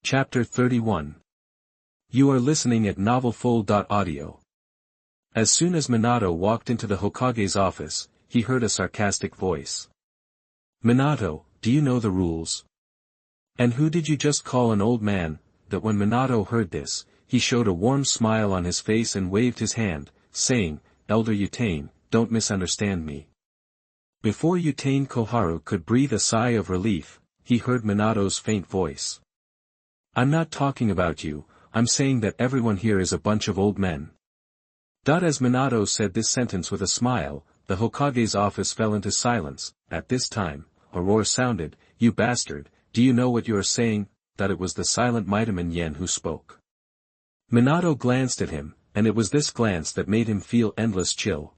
Chapter 31. You are listening at novelfull.audio. As soon as Minato walked into the Hokage's office, he heard a sarcastic voice. Minato, do you know the rules? And who did you just call an old man? That when Minato heard this, he showed a warm smile on his face and waved his hand, saying, Elder Utane, don't misunderstand me. Before Utane Koharu could breathe a sigh of relief, he heard Minato's faint voice. I'm not talking about you, I'm saying that everyone here is a bunch of old men. As Minato said this sentence with a smile, the Hokage's office fell into silence. At this time, a roar sounded, You bastard, do you know what you are saying? That it was the silent Mitaman Yen who spoke. Minato glanced at him, and it was this glance that made him feel endless chill.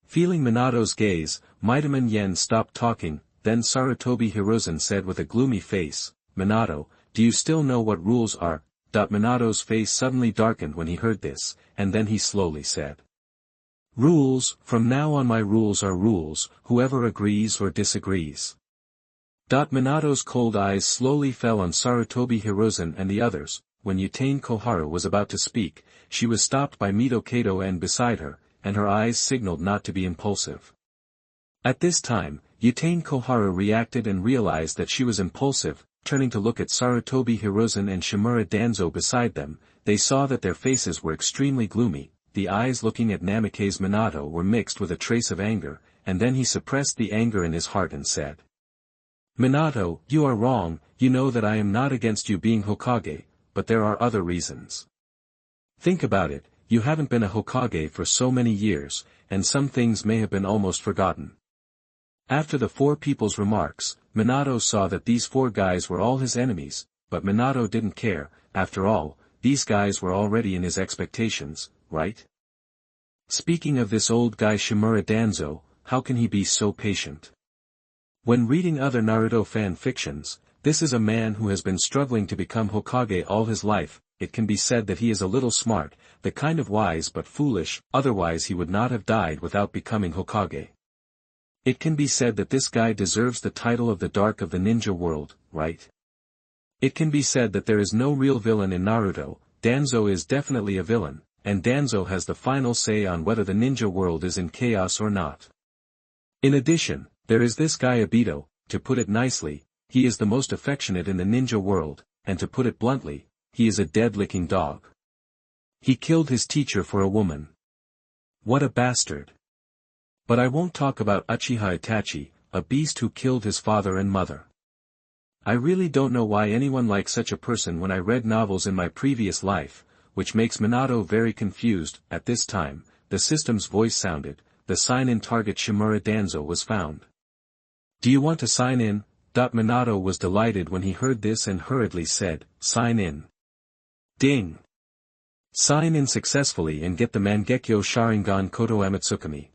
Feeling Minato's gaze, Mitaman Yen stopped talking, then Sarutobi Hiruzen said with a gloomy face, Minato, do you still know what rules are? Minato's face suddenly darkened when he heard this, and then he slowly said. Rules, from now on my rules are rules, whoever agrees or disagrees. Minato's cold eyes slowly fell on Sarutobi Hiruzen and the others. When Utane Koharu was about to speak, she was stopped by Mito Kato and beside her, and her eyes signaled not to be impulsive. At this time, Utane Koharu reacted and realized that she was impulsive. Turning to look at Sarutobi Hiruzen and Shimura Danzo beside them, they saw that their faces were extremely gloomy. The eyes looking at Namikaze Minato were mixed with a trace of anger, and then he suppressed the anger in his heart and said. Minato, you are wrong, you know that I am not against you being Hokage, but there are other reasons. Think about it, you haven't been a Hokage for so many years, and some things may have been almost forgotten. After the four people's remarks, Minato saw that these four guys were all his enemies, but Minato didn't care. After all, these guys were already in his expectations, right? Speaking of this old guy Shimura Danzo, how can he be so patient? When reading other Naruto fan fictions, this is a man who has been struggling to become Hokage all his life. It can be said that he is a little smart, the kind of wise but foolish, otherwise he would not have died without becoming Hokage. It can be said that this guy deserves the title of the Dark of the Ninja World, right? It can be said that there is no real villain in Naruto. Danzo is definitely a villain, and Danzo has the final say on whether the ninja world is in chaos or not. In addition, there is this guy Obito. To put it nicely, he is the most affectionate in the ninja world, and to put it bluntly, he is a dead-licking dog. He killed his teacher for a woman. What a bastard. But I won't talk about Uchiha Itachi, a beast who killed his father and mother. I really don't know why anyone likes such a person when I read novels in my previous life, which makes Minato very confused. At this time, the system's voice sounded, the sign-in target Shimura Danzo was found. Do you want to sign in? Minato was delighted when he heard this and hurriedly said, sign in. Ding! Sign in successfully and get the Mangekyo Sharingan Koto Amatsukami.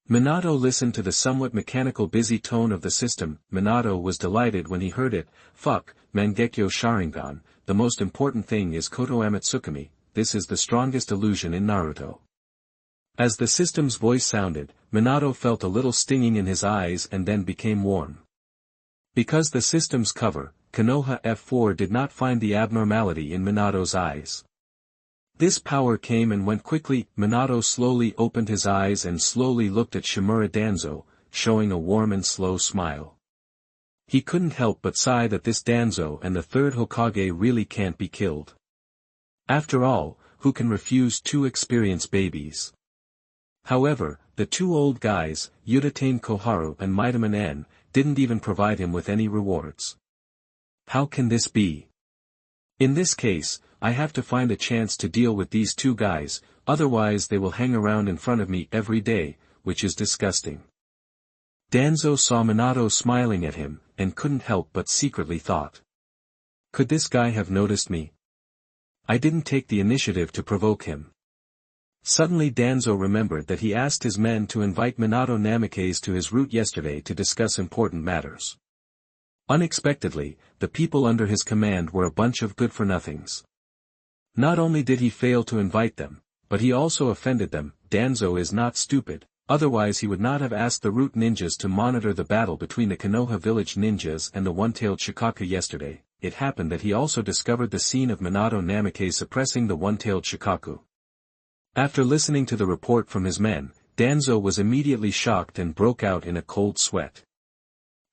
Minato listened to the somewhat mechanical busy tone of the system. Minato was delighted when he heard it. Fuck, Mangekyo Sharingan, the most important thing is Koto Amatsukami, this is the strongest illusion in Naruto. As the system's voice sounded, Minato felt a little stinging in his eyes and then became warm. Because the system's cover, Konoha F4 did not find the abnormality in Minato's eyes. This power came and went quickly. Minato slowly opened his eyes and slowly looked at Shimura Danzo, showing a warm and slow smile. He couldn't help but sigh that this Danzo and the third Hokage really can't be killed. After all, who can refuse two experienced babies? However, the two old guys, Utane Koharu and Mitaman N, didn't even provide him with any rewards. How can this be? In this case, I have to find a chance to deal with these two guys, otherwise they will hang around in front of me every day, which is disgusting. Danzo saw Minato smiling at him, and couldn't help but secretly thought. Could this guy have noticed me? I didn't take the initiative to provoke him. Suddenly Danzo remembered that he asked his men to invite Minato Namikaze to his route yesterday to discuss important matters. Unexpectedly, the people under his command were a bunch of good-for-nothings. Not only did he fail to invite them, but he also offended them. Danzo is not stupid, otherwise he would not have asked the root ninjas to monitor the battle between the Konoha village ninjas and the one-tailed Shikaka yesterday. it happened that he also discovered the scene of Minato Namikaze suppressing the one-tailed Shikaku. After listening to the report from his men, Danzo was immediately shocked and broke out in a cold sweat.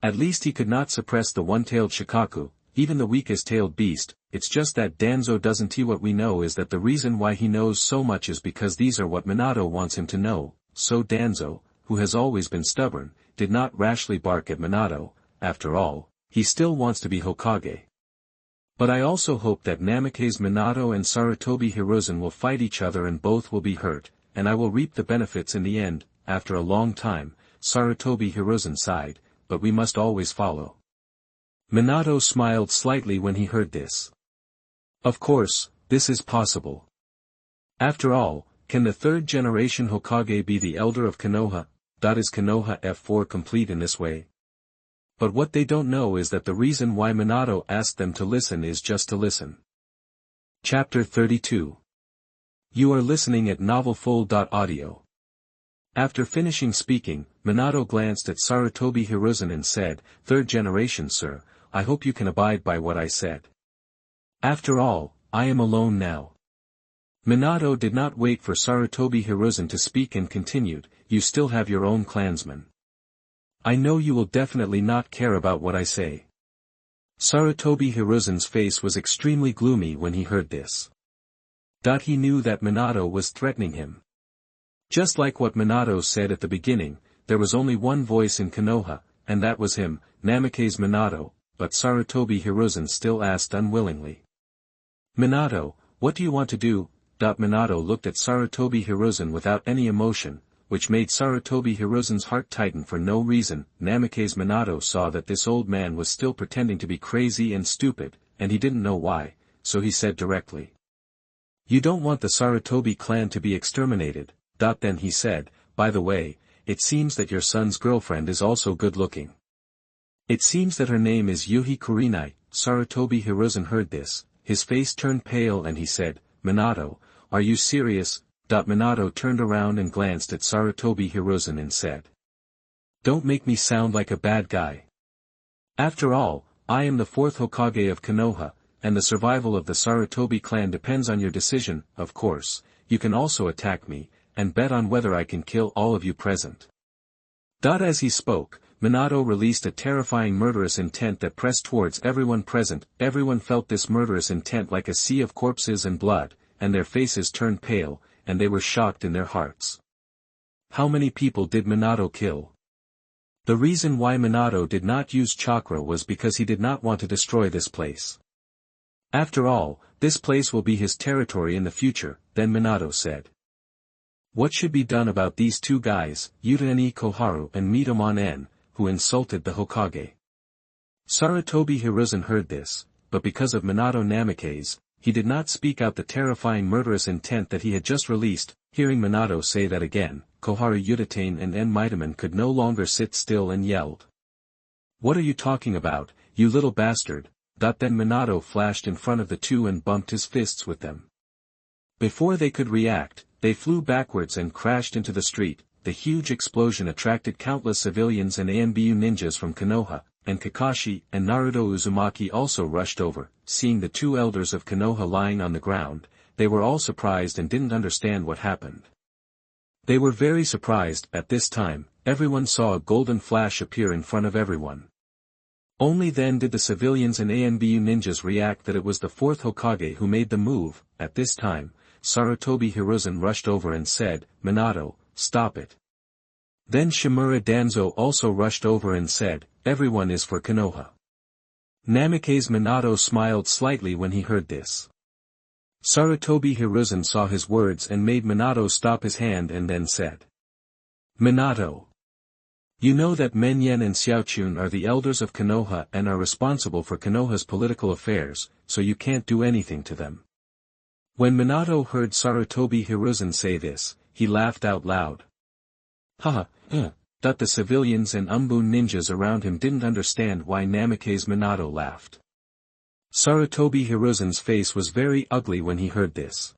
At least he could not suppress the one-tailed Shikaku, even the weakest-tailed beast. It's just that Danzo doesn't. What we know is that the reason why he knows so much is because these are what Minato wants him to know, so Danzo, who has always been stubborn, did not rashly bark at Minato. After all, he still wants to be Hokage. But I also hope that Namikaze Minato and Sarutobi Hiruzen will fight each other and both will be hurt, and I will reap the benefits in the end. After a long time, Sarutobi Hiruzen sighed, but we must always follow. Minato smiled slightly when he heard this. Of course, this is possible. After all, can the third generation Hokage be the elder of Konoha? Is Konoha F4 complete in this way? But what they don't know is that the reason why Minato asked them to listen is just to listen. Chapter 32. You are listening at novelfull.audio. After finishing speaking, Minato glanced at Sarutobi Hiruzen and said, "Third generation sir, I hope you can abide by what I said. After all, I am alone now." Minato did not wait for Sarutobi Hiruzen to speak and continued, "You still have your own clansmen. I know you will definitely not care about what I say." Sarutobi Hiruzen's face was extremely gloomy when he heard this. He knew that Minato was threatening him. Just like what Minato said at the beginning, there was only one voice in Konoha, and that was him, Namikaze Minato, but Sarutobi Hiruzen still asked unwillingly. "Minato, what do you want to do?" Minato looked at Sarutobi Hiruzen without any emotion, which made Sarutobi Hiruzen's heart tighten for no reason. Namikaze Minato saw that this old man was still pretending to be crazy and stupid, and he didn't know why, so he said directly. "You don't want the Sarutobi clan to be exterminated." Then he said, "By the way, it seems that your son's girlfriend is also good-looking. It seems that her name is Yuhi Kurenai." Sarutobi Hiruzen heard this, his face turned pale and he said, "Minato, are you serious?" Minato turned around and glanced at Sarutobi Hiruzen and said, "Don't make me sound like a bad guy. After all, I am the fourth Hokage of Konoha, and the survival of the Sarutobi clan depends on your decision. Of course, you can also attack me, and bet on whether I can kill all of you present." As he spoke, Minato released a terrifying murderous intent that pressed towards everyone present. Everyone felt this murderous intent like a sea of corpses and blood, and their faces turned pale, and they were shocked in their hearts. How many people did Minato kill? The reason why Minato did not use chakra was because he did not want to destroy this place. After all, this place will be his territory in the future. Then Minato said, "What should be done about these two guys, Utani Koharu and Mitomon, who insulted the Hokage?" Sarutobi Hiruzen heard this, but because of Minato Namikaze, he did not speak out the terrifying murderous intent that he had just released. Hearing Minato say that again, Koharu Utatane and Mitoman could no longer sit still and yelled, "What are you talking about, you little bastard?" Then Minato flashed in front of the two and bumped his fists with them. Before they could react, they flew backwards and crashed into the street. The huge explosion attracted countless civilians and AMBU ninjas from Konoha, and Kakashi and Naruto Uzumaki also rushed over. Seeing the two elders of Konoha lying on the ground, they were all surprised and didn't understand what happened. They were very surprised. At this time, everyone saw a golden flash appear in front of everyone. Only then did the civilians and AMBU ninjas react that it was the fourth Hokage who made the move. At this time, Sarutobi Hiruzen rushed over and said, "Minato, stop it." Then Shimura Danzo also rushed over and said, "Everyone is for Konoha." Namikaze Minato smiled slightly when he heard this. Sarutobi Hiruzen saw his words and made Minato stop his hand and then said, "Minato, you know that Menyen and Xiaochun are the elders of Konoha and are responsible for Konoha's political affairs, so you can't do anything to them." When Minato heard Sarutobi Hiruzen say this, he laughed out loud. Haha, The civilians and Umbun ninjas around him didn't understand why Namikaze Minato laughed. Sarutobi Hiruzen's face was very ugly when he heard this.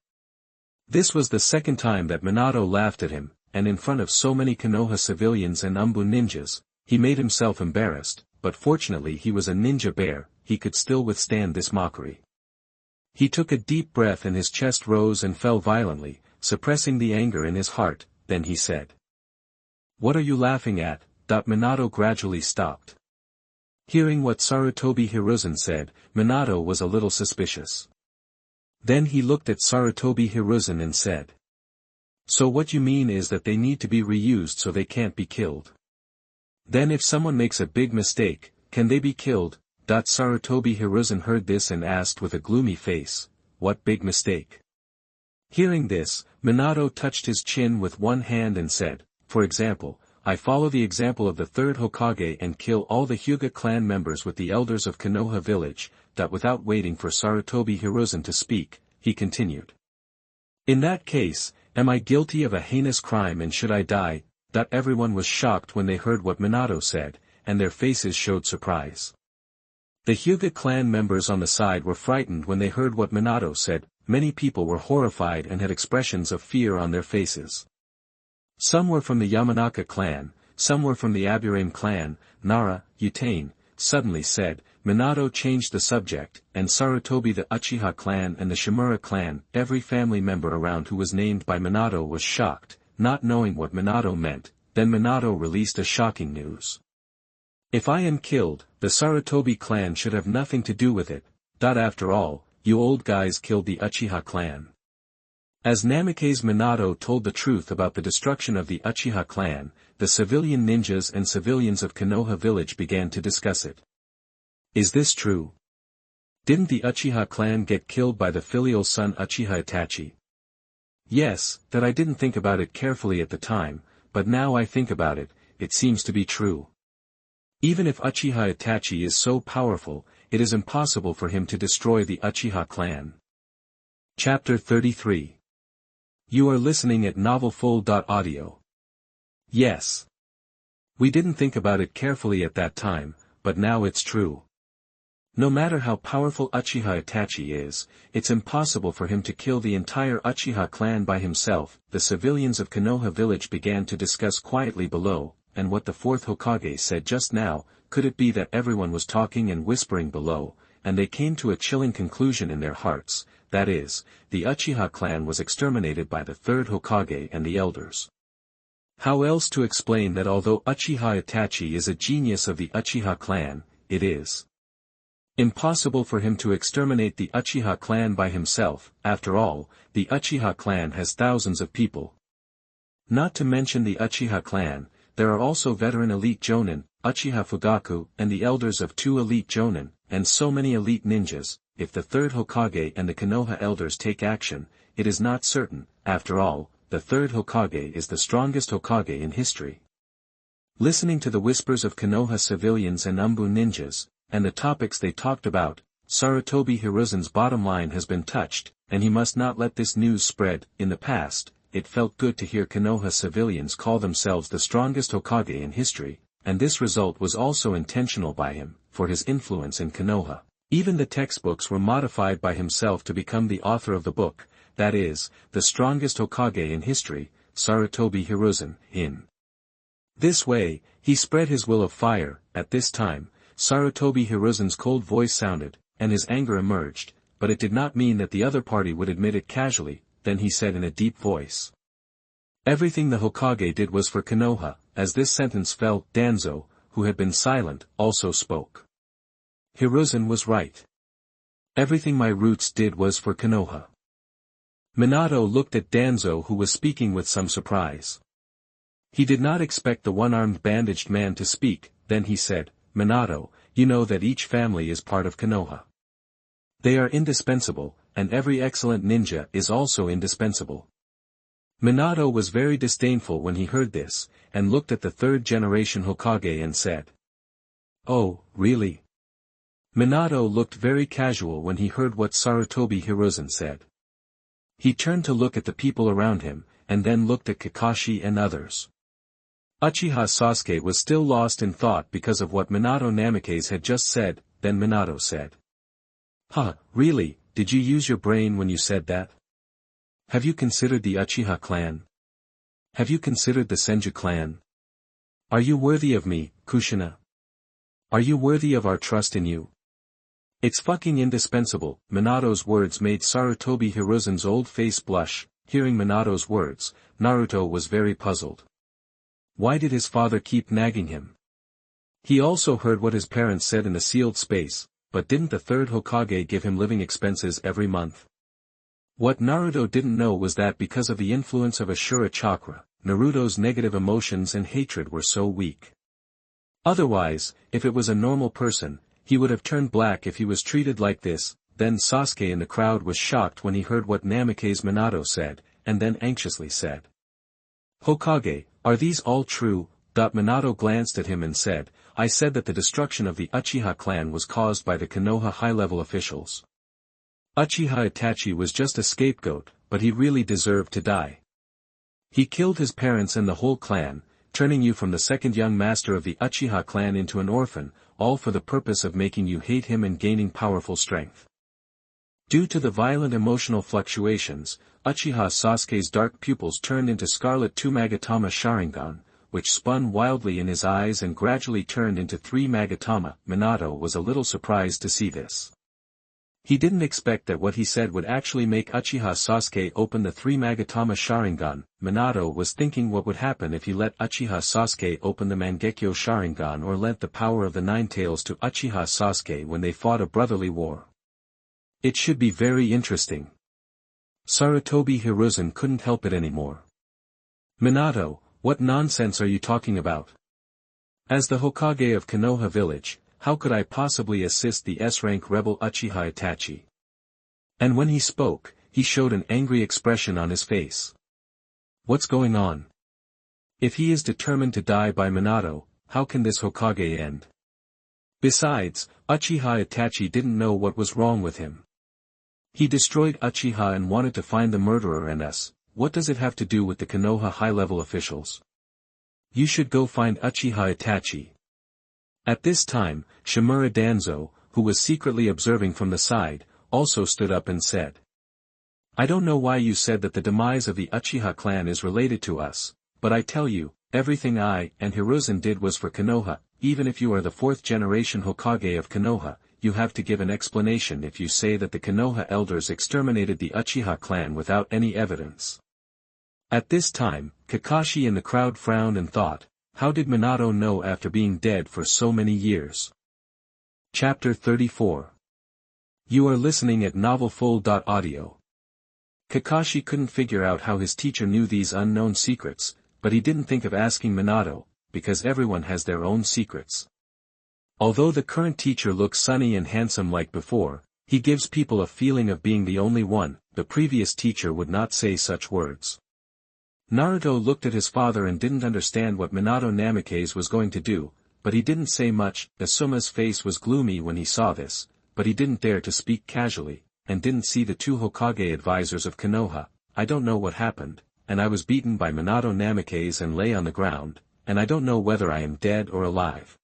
This was the second time that Minato laughed at him, and in front of so many Konoha civilians and Umbun ninjas, he made himself embarrassed, but fortunately he was a ninja bear, he could still withstand this mockery. He took a deep breath and his chest rose and fell violently, suppressing the anger in his heart, then he said. "What are you laughing at?" Minato gradually stopped. Hearing what Sarutobi Hiruzen said, Minato was a little suspicious. Then he looked at Sarutobi Hiruzen and said. "So what you mean is that they need to be reused so they can't be killed. Then if someone makes a big mistake, can they be killed?" Sarutobi Hiruzen heard this and asked with a gloomy face, "What big mistake?" Hearing this, Minato touched his chin with one hand and said, "For example, I follow the example of the Third Hokage and kill all the Hyuga clan members with the elders of Konoha village." Without waiting for Sarutobi Hiruzen to speak, he continued. "In that case, am I guilty of a heinous crime and should I die?" Everyone was shocked when they heard what Minato said, and their faces showed surprise. The Hyuga clan members on the side were frightened when they heard what Minato said. Many people were horrified and had expressions of fear on their faces. Some were from the Yamanaka clan, some were from the Aburame clan. Nara, Utane, suddenly said. Minato changed the subject, and Sarutobi the Uchiha clan and the Shimura clan, every family member around who was named by Minato was shocked, not knowing what Minato meant. Then Minato released a shocking news. "If I am killed, the Sarutobi clan should have nothing to do with it. After all, you old guys killed the Uchiha clan." As Namikaze Minato told the truth about the destruction of the Uchiha clan, the civilian ninjas and civilians of Konoha village began to discuss it. "Is this true? Didn't the Uchiha clan get killed by the filial son Uchiha Itachi?" "Yes, I didn't think about it carefully at the time, but now I think about it, it seems to be true. Even if Uchiha Itachi is so powerful, it is impossible for him to destroy the Uchiha clan." Chapter 33. You are listening at novelfull.audio. Yes. We didn't think about it carefully at that time, but now it's true. No matter how powerful Uchiha Itachi is, it's impossible for him to kill the entire Uchiha clan by himself. The civilians of Konoha village began to discuss quietly below, and what the fourth Hokage said just now. Could it be that everyone was talking and whispering below, and they came to a chilling conclusion in their hearts, that is, the Uchiha clan was exterminated by the Third Hokage and the elders. How else to explain that although Uchiha Itachi is a genius of the Uchiha clan, it is impossible for him to exterminate the Uchiha clan by himself. After all, the Uchiha clan has thousands of people. Not to mention the Uchiha clan, there are also veteran elite jonin, Uchiha Fugaku, and the elders of 2 elite jonin, and so many elite ninjas. If the Third Hokage and the Konoha elders take action, it is not certain. After all, the Third Hokage is the strongest Hokage in history. Listening to the whispers of Konoha civilians and Umbu ninjas, and the topics they talked about, Sarutobi Hiruzen's bottom line has been touched, and he must not let this news spread. In the past, it felt good to hear Konoha civilians call themselves the strongest Hokage in history, and this result was also intentional by him, for his influence in Konoha. Even the textbooks were modified by himself to become the author of the book, that is, the strongest Hokage in history, Sarutobi Hiruzen. In this way, he spread his will of fire. At this time, Sarutobi Hiruzen's cold voice sounded, and his anger emerged, but it did not mean that the other party would admit it casually. Then he said in a deep voice, "Everything the Hokage did was for Konoha." As this sentence fell, Danzo, who had been silent, also spoke. Hiruzen was right. Everything my roots did was for Konoha. Minato looked at Danzo, who was speaking with some surprise. He did not expect the one-armed bandaged man to speak. Then he said, "Minato, you know that each family is part of Konoha. They are indispensable, and every excellent ninja is also indispensable." Minato was very disdainful when he heard this, and looked at the third-generation Hokage and said, "Oh, really?" Minato looked very casual when he heard what Sarutobi Hiruzen said. He turned to look at the people around him, and then looked at Kakashi and others. Uchiha Sasuke was still lost in thought because of what Minato Namikaze had just said. Then Minato said, Really, did you use your brain when you said that? Have you considered the Uchiha clan? Have you considered the Senju clan? Are you worthy of me, Kushina? Are you worthy of our trust in you? It's fucking indispensable. Minato's words made Sarutobi Hiruzen's old face blush. Hearing Minato's words, Naruto was very puzzled. Why did his father keep nagging him? He also heard what his parents said in a sealed space, but didn't the third Hokage give him living expenses every month? What Naruto didn't know was that because of the influence of Ashura chakra, Naruto's negative emotions and hatred were so weak. Otherwise, if it was a normal person, he would have turned black if he was treated like this. Then Sasuke in the crowd was shocked when he heard what Namikaze Minato said, and then anxiously said, "Hokage, are these all true?" Minato glanced at him and said, "I said that the destruction of the Uchiha clan was caused by the Konoha high-level officials. Uchiha Itachi was just a scapegoat, but he really deserved to die. He killed his parents and the whole clan, turning you from the second young master of the Uchiha clan into an orphan, all for the purpose of making you hate him and gaining powerful strength." Due to the violent emotional fluctuations, Uchiha Sasuke's dark pupils turned into scarlet 2 Magatama Sharingan, which spun wildly in his eyes and gradually turned into 3 Magatama. Minato was a little surprised to see this. He didn't expect that what he said would actually make Uchiha Sasuke open the 3 Magatama Sharingan. Minato was thinking what would happen if he let Uchiha Sasuke open the Mangekyo Sharingan or lent the power of the Nine Tails to Uchiha Sasuke when they fought a brotherly war. It should be very interesting. Sarutobi Hiruzen couldn't help it anymore. "Minato, what nonsense are you talking about? As the Hokage of Konoha village, how could I possibly assist the S-rank rebel Uchiha Itachi?" And when he spoke, he showed an angry expression on his face. What's going on? If he is determined to die by Minato, how can this Hokage end? Besides, Uchiha Itachi didn't know what was wrong with him. He destroyed Uchiha and wanted to find the murderer and us. What does it have to do with the Konoha high-level officials? You should go find Uchiha Itachi. At this time, Shimura Danzo, who was secretly observing from the side, also stood up and said, "I don't know why you said that the demise of the Uchiha clan is related to us, but I tell you, everything I and Hiruzen did was for Konoha. Even if you are the 4th generation Hokage of Konoha, you have to give an explanation if you say that the Konoha elders exterminated the Uchiha clan without any evidence." At this time, Kakashi in the crowd frowned and thought, how did Minato know after being dead for so many years? Chapter 34. You are listening at novelfull.audio. Kakashi couldn't figure out how his teacher knew these unknown secrets, but he didn't think of asking Minato, because everyone has their own secrets. Although the current teacher looks sunny and handsome like before, he gives people a feeling of being the only one. The previous teacher would not say such words. Naruto looked at his father and didn't understand what Minato Namikaze was going to do, but he didn't say much. Asuma's face was gloomy when he saw this, but he didn't dare to speak casually, and didn't see the 2 Hokage advisors of Konoha. "I don't know what happened, and I was beaten by Minato Namikaze and lay on the ground, and I don't know whether I am dead or alive.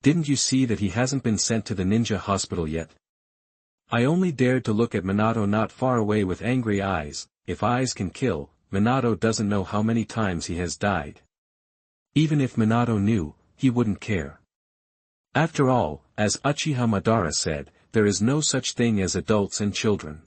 Didn't you see that he hasn't been sent to the ninja hospital yet?" I only dared to look at Minato not far away with angry eyes. If eyes can kill, Minato doesn't know how many times he has died. Even if Minato knew, he wouldn't care. After all, as Uchiha Madara said, there is no such thing as adults and children.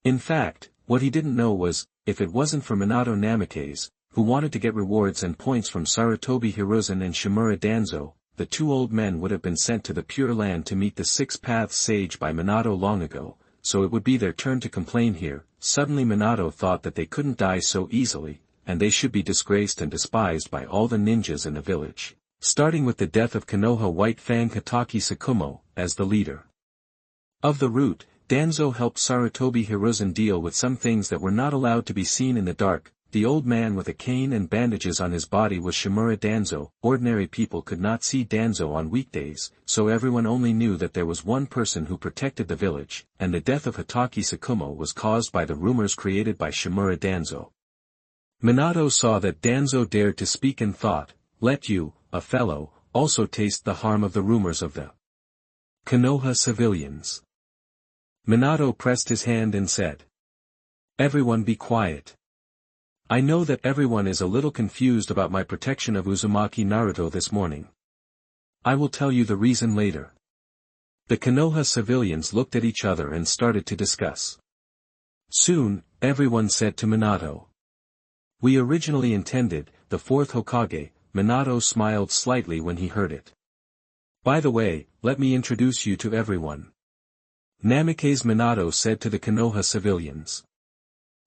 In fact, what he didn't know was, if it wasn't for Minato Namikaze, who wanted to get rewards and points from Sarutobi Hiruzen and Shimura Danzo, the 2 old men would have been sent to the Pure Land to meet the 6 Paths Sage by Minato long ago, so it would be their turn to complain here. Suddenly Minato thought that they couldn't die so easily, and they should be disgraced and despised by all the ninjas in the village, starting with the death of Konoha White Fang Kataki Sakumo, as the leader of the route. Danzo helped Sarutobi Hiruzen deal with some things that were not allowed to be seen in the dark. The old man with a cane and bandages on his body was Shimura Danzo. Ordinary people could not see Danzo on weekdays, so everyone only knew that there was one person who protected the village, and the death of Hataki Sakumo was caused by the rumors created by Shimura Danzo. Minato saw that Danzo dared to speak and thought, let you, a fellow, also taste the harm of the rumors of the Konoha civilians. Minato pressed his hand and said, "Everyone be quiet. I know that everyone is a little confused about my protection of Uzumaki Naruto this morning. I will tell you the reason later. The Konoha civilians looked at each other and started to discuss. Soon, everyone said to Minato. We originally intended, the fourth Hokage. Minato smiled slightly when he heard it. By the way, let me introduce you to everyone. Namikaze Minato said to the Konoha civilians.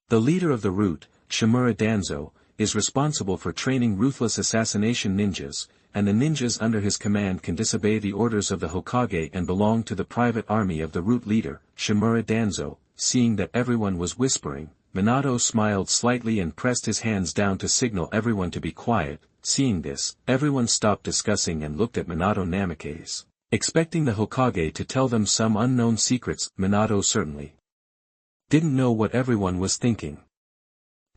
The leader of the root, Shimura Danzo, is responsible for training ruthless assassination ninjas, and the ninjas under his command can disobey the orders of the Hokage and belong to the private army of the root leader, Shimura Danzo. Seeing that everyone was whispering, Minato smiled slightly and pressed his hands down to signal everyone to be quiet. Seeing this, everyone stopped discussing and looked at Minato Namikaze, expecting the Hokage to tell them some unknown secrets. Minato certainly didn't know what everyone was thinking.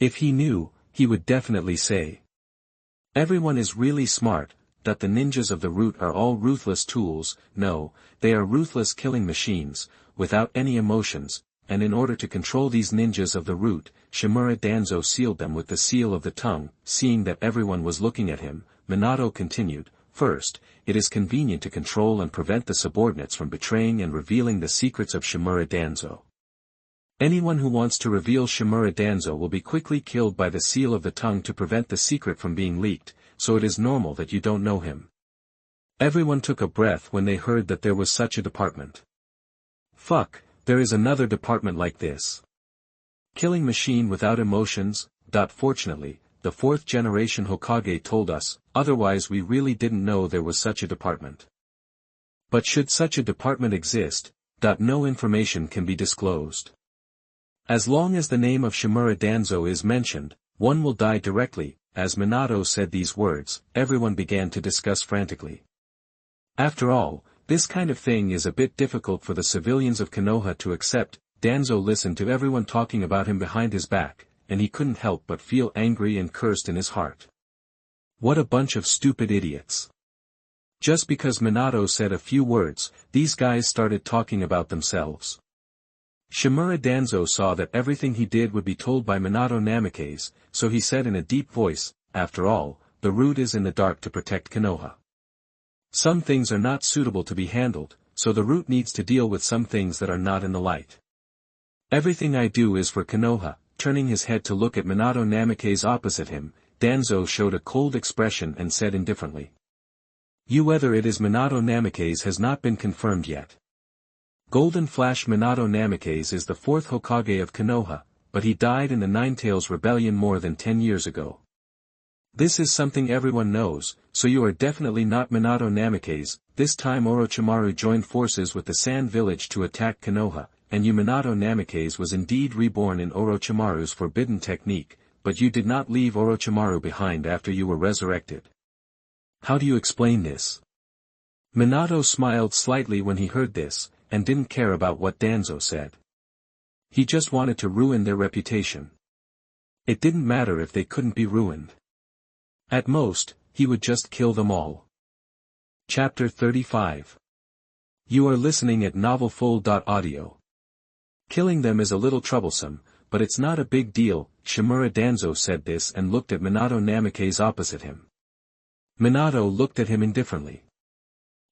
If he knew, he would definitely say. Everyone is really smart, that the ninjas of the root are all ruthless tools. No, they are ruthless killing machines, without any emotions, and in order to control these ninjas of the root, Shimura Danzo sealed them with the seal of the tongue. Seeing that everyone was looking at him, Minato continued, first, it is convenient to control and prevent the subordinates from betraying and revealing the secrets of Shimura Danzo. Anyone who wants to reveal Shimura Danzo will be quickly killed by the seal of the tongue to prevent the secret from being leaked, so it is normal that you don't know him. Everyone took a breath when they heard that there was such a department. Fuck, there is another department like this. Killing machine without emotions. Fortunately, the fourth generation Hokage told us, otherwise we really didn't know there was such a department. But should such a department exist, no information can be disclosed. As long as the name of Shimura Danzo is mentioned, one will die directly. As Minato said these words, everyone began to discuss frantically. After all, this kind of thing is a bit difficult for the civilians of Konoha to accept. Danzo listened to everyone talking about him behind his back, and he couldn't help but feel angry and cursed in his heart. What a bunch of stupid idiots. Just because Minato said a few words, these guys started talking about themselves. Shimura Danzo saw that everything he did would be told by Minato Namikaze, so he said in a deep voice, after all, the root is in the dark to protect Konoha. Some things are not suitable to be handled, so the root needs to deal with some things that are not in the light. Everything I do is for Konoha. Turning his head to look at Minato Namikaze opposite him, Danzo showed a cold expression and said indifferently. Whether it is Minato Namikaze has not been confirmed yet. Golden Flash Minato Namikaze is the fourth Hokage of Konoha, but he died in the Ninetales Rebellion more than 10 years ago. This is something everyone knows, so you are definitely not Minato Namikaze. This time Orochimaru joined forces with the Sand Village to attack Konoha, and Minato Namikaze was indeed reborn in Orochimaru's forbidden technique, but you did not leave Orochimaru behind after you were resurrected. How do you explain this? Minato smiled slightly when he heard this, and didn't care about what Danzo said. He just wanted to ruin their reputation. It didn't matter if they couldn't be ruined. At most, he would just kill them all. Chapter 35. You are listening at novelfull.audio. Killing them is a little troublesome, but it's not a big deal. Shimura Danzo said this and looked at Minato Namikaze opposite him. Minato looked at him indifferently.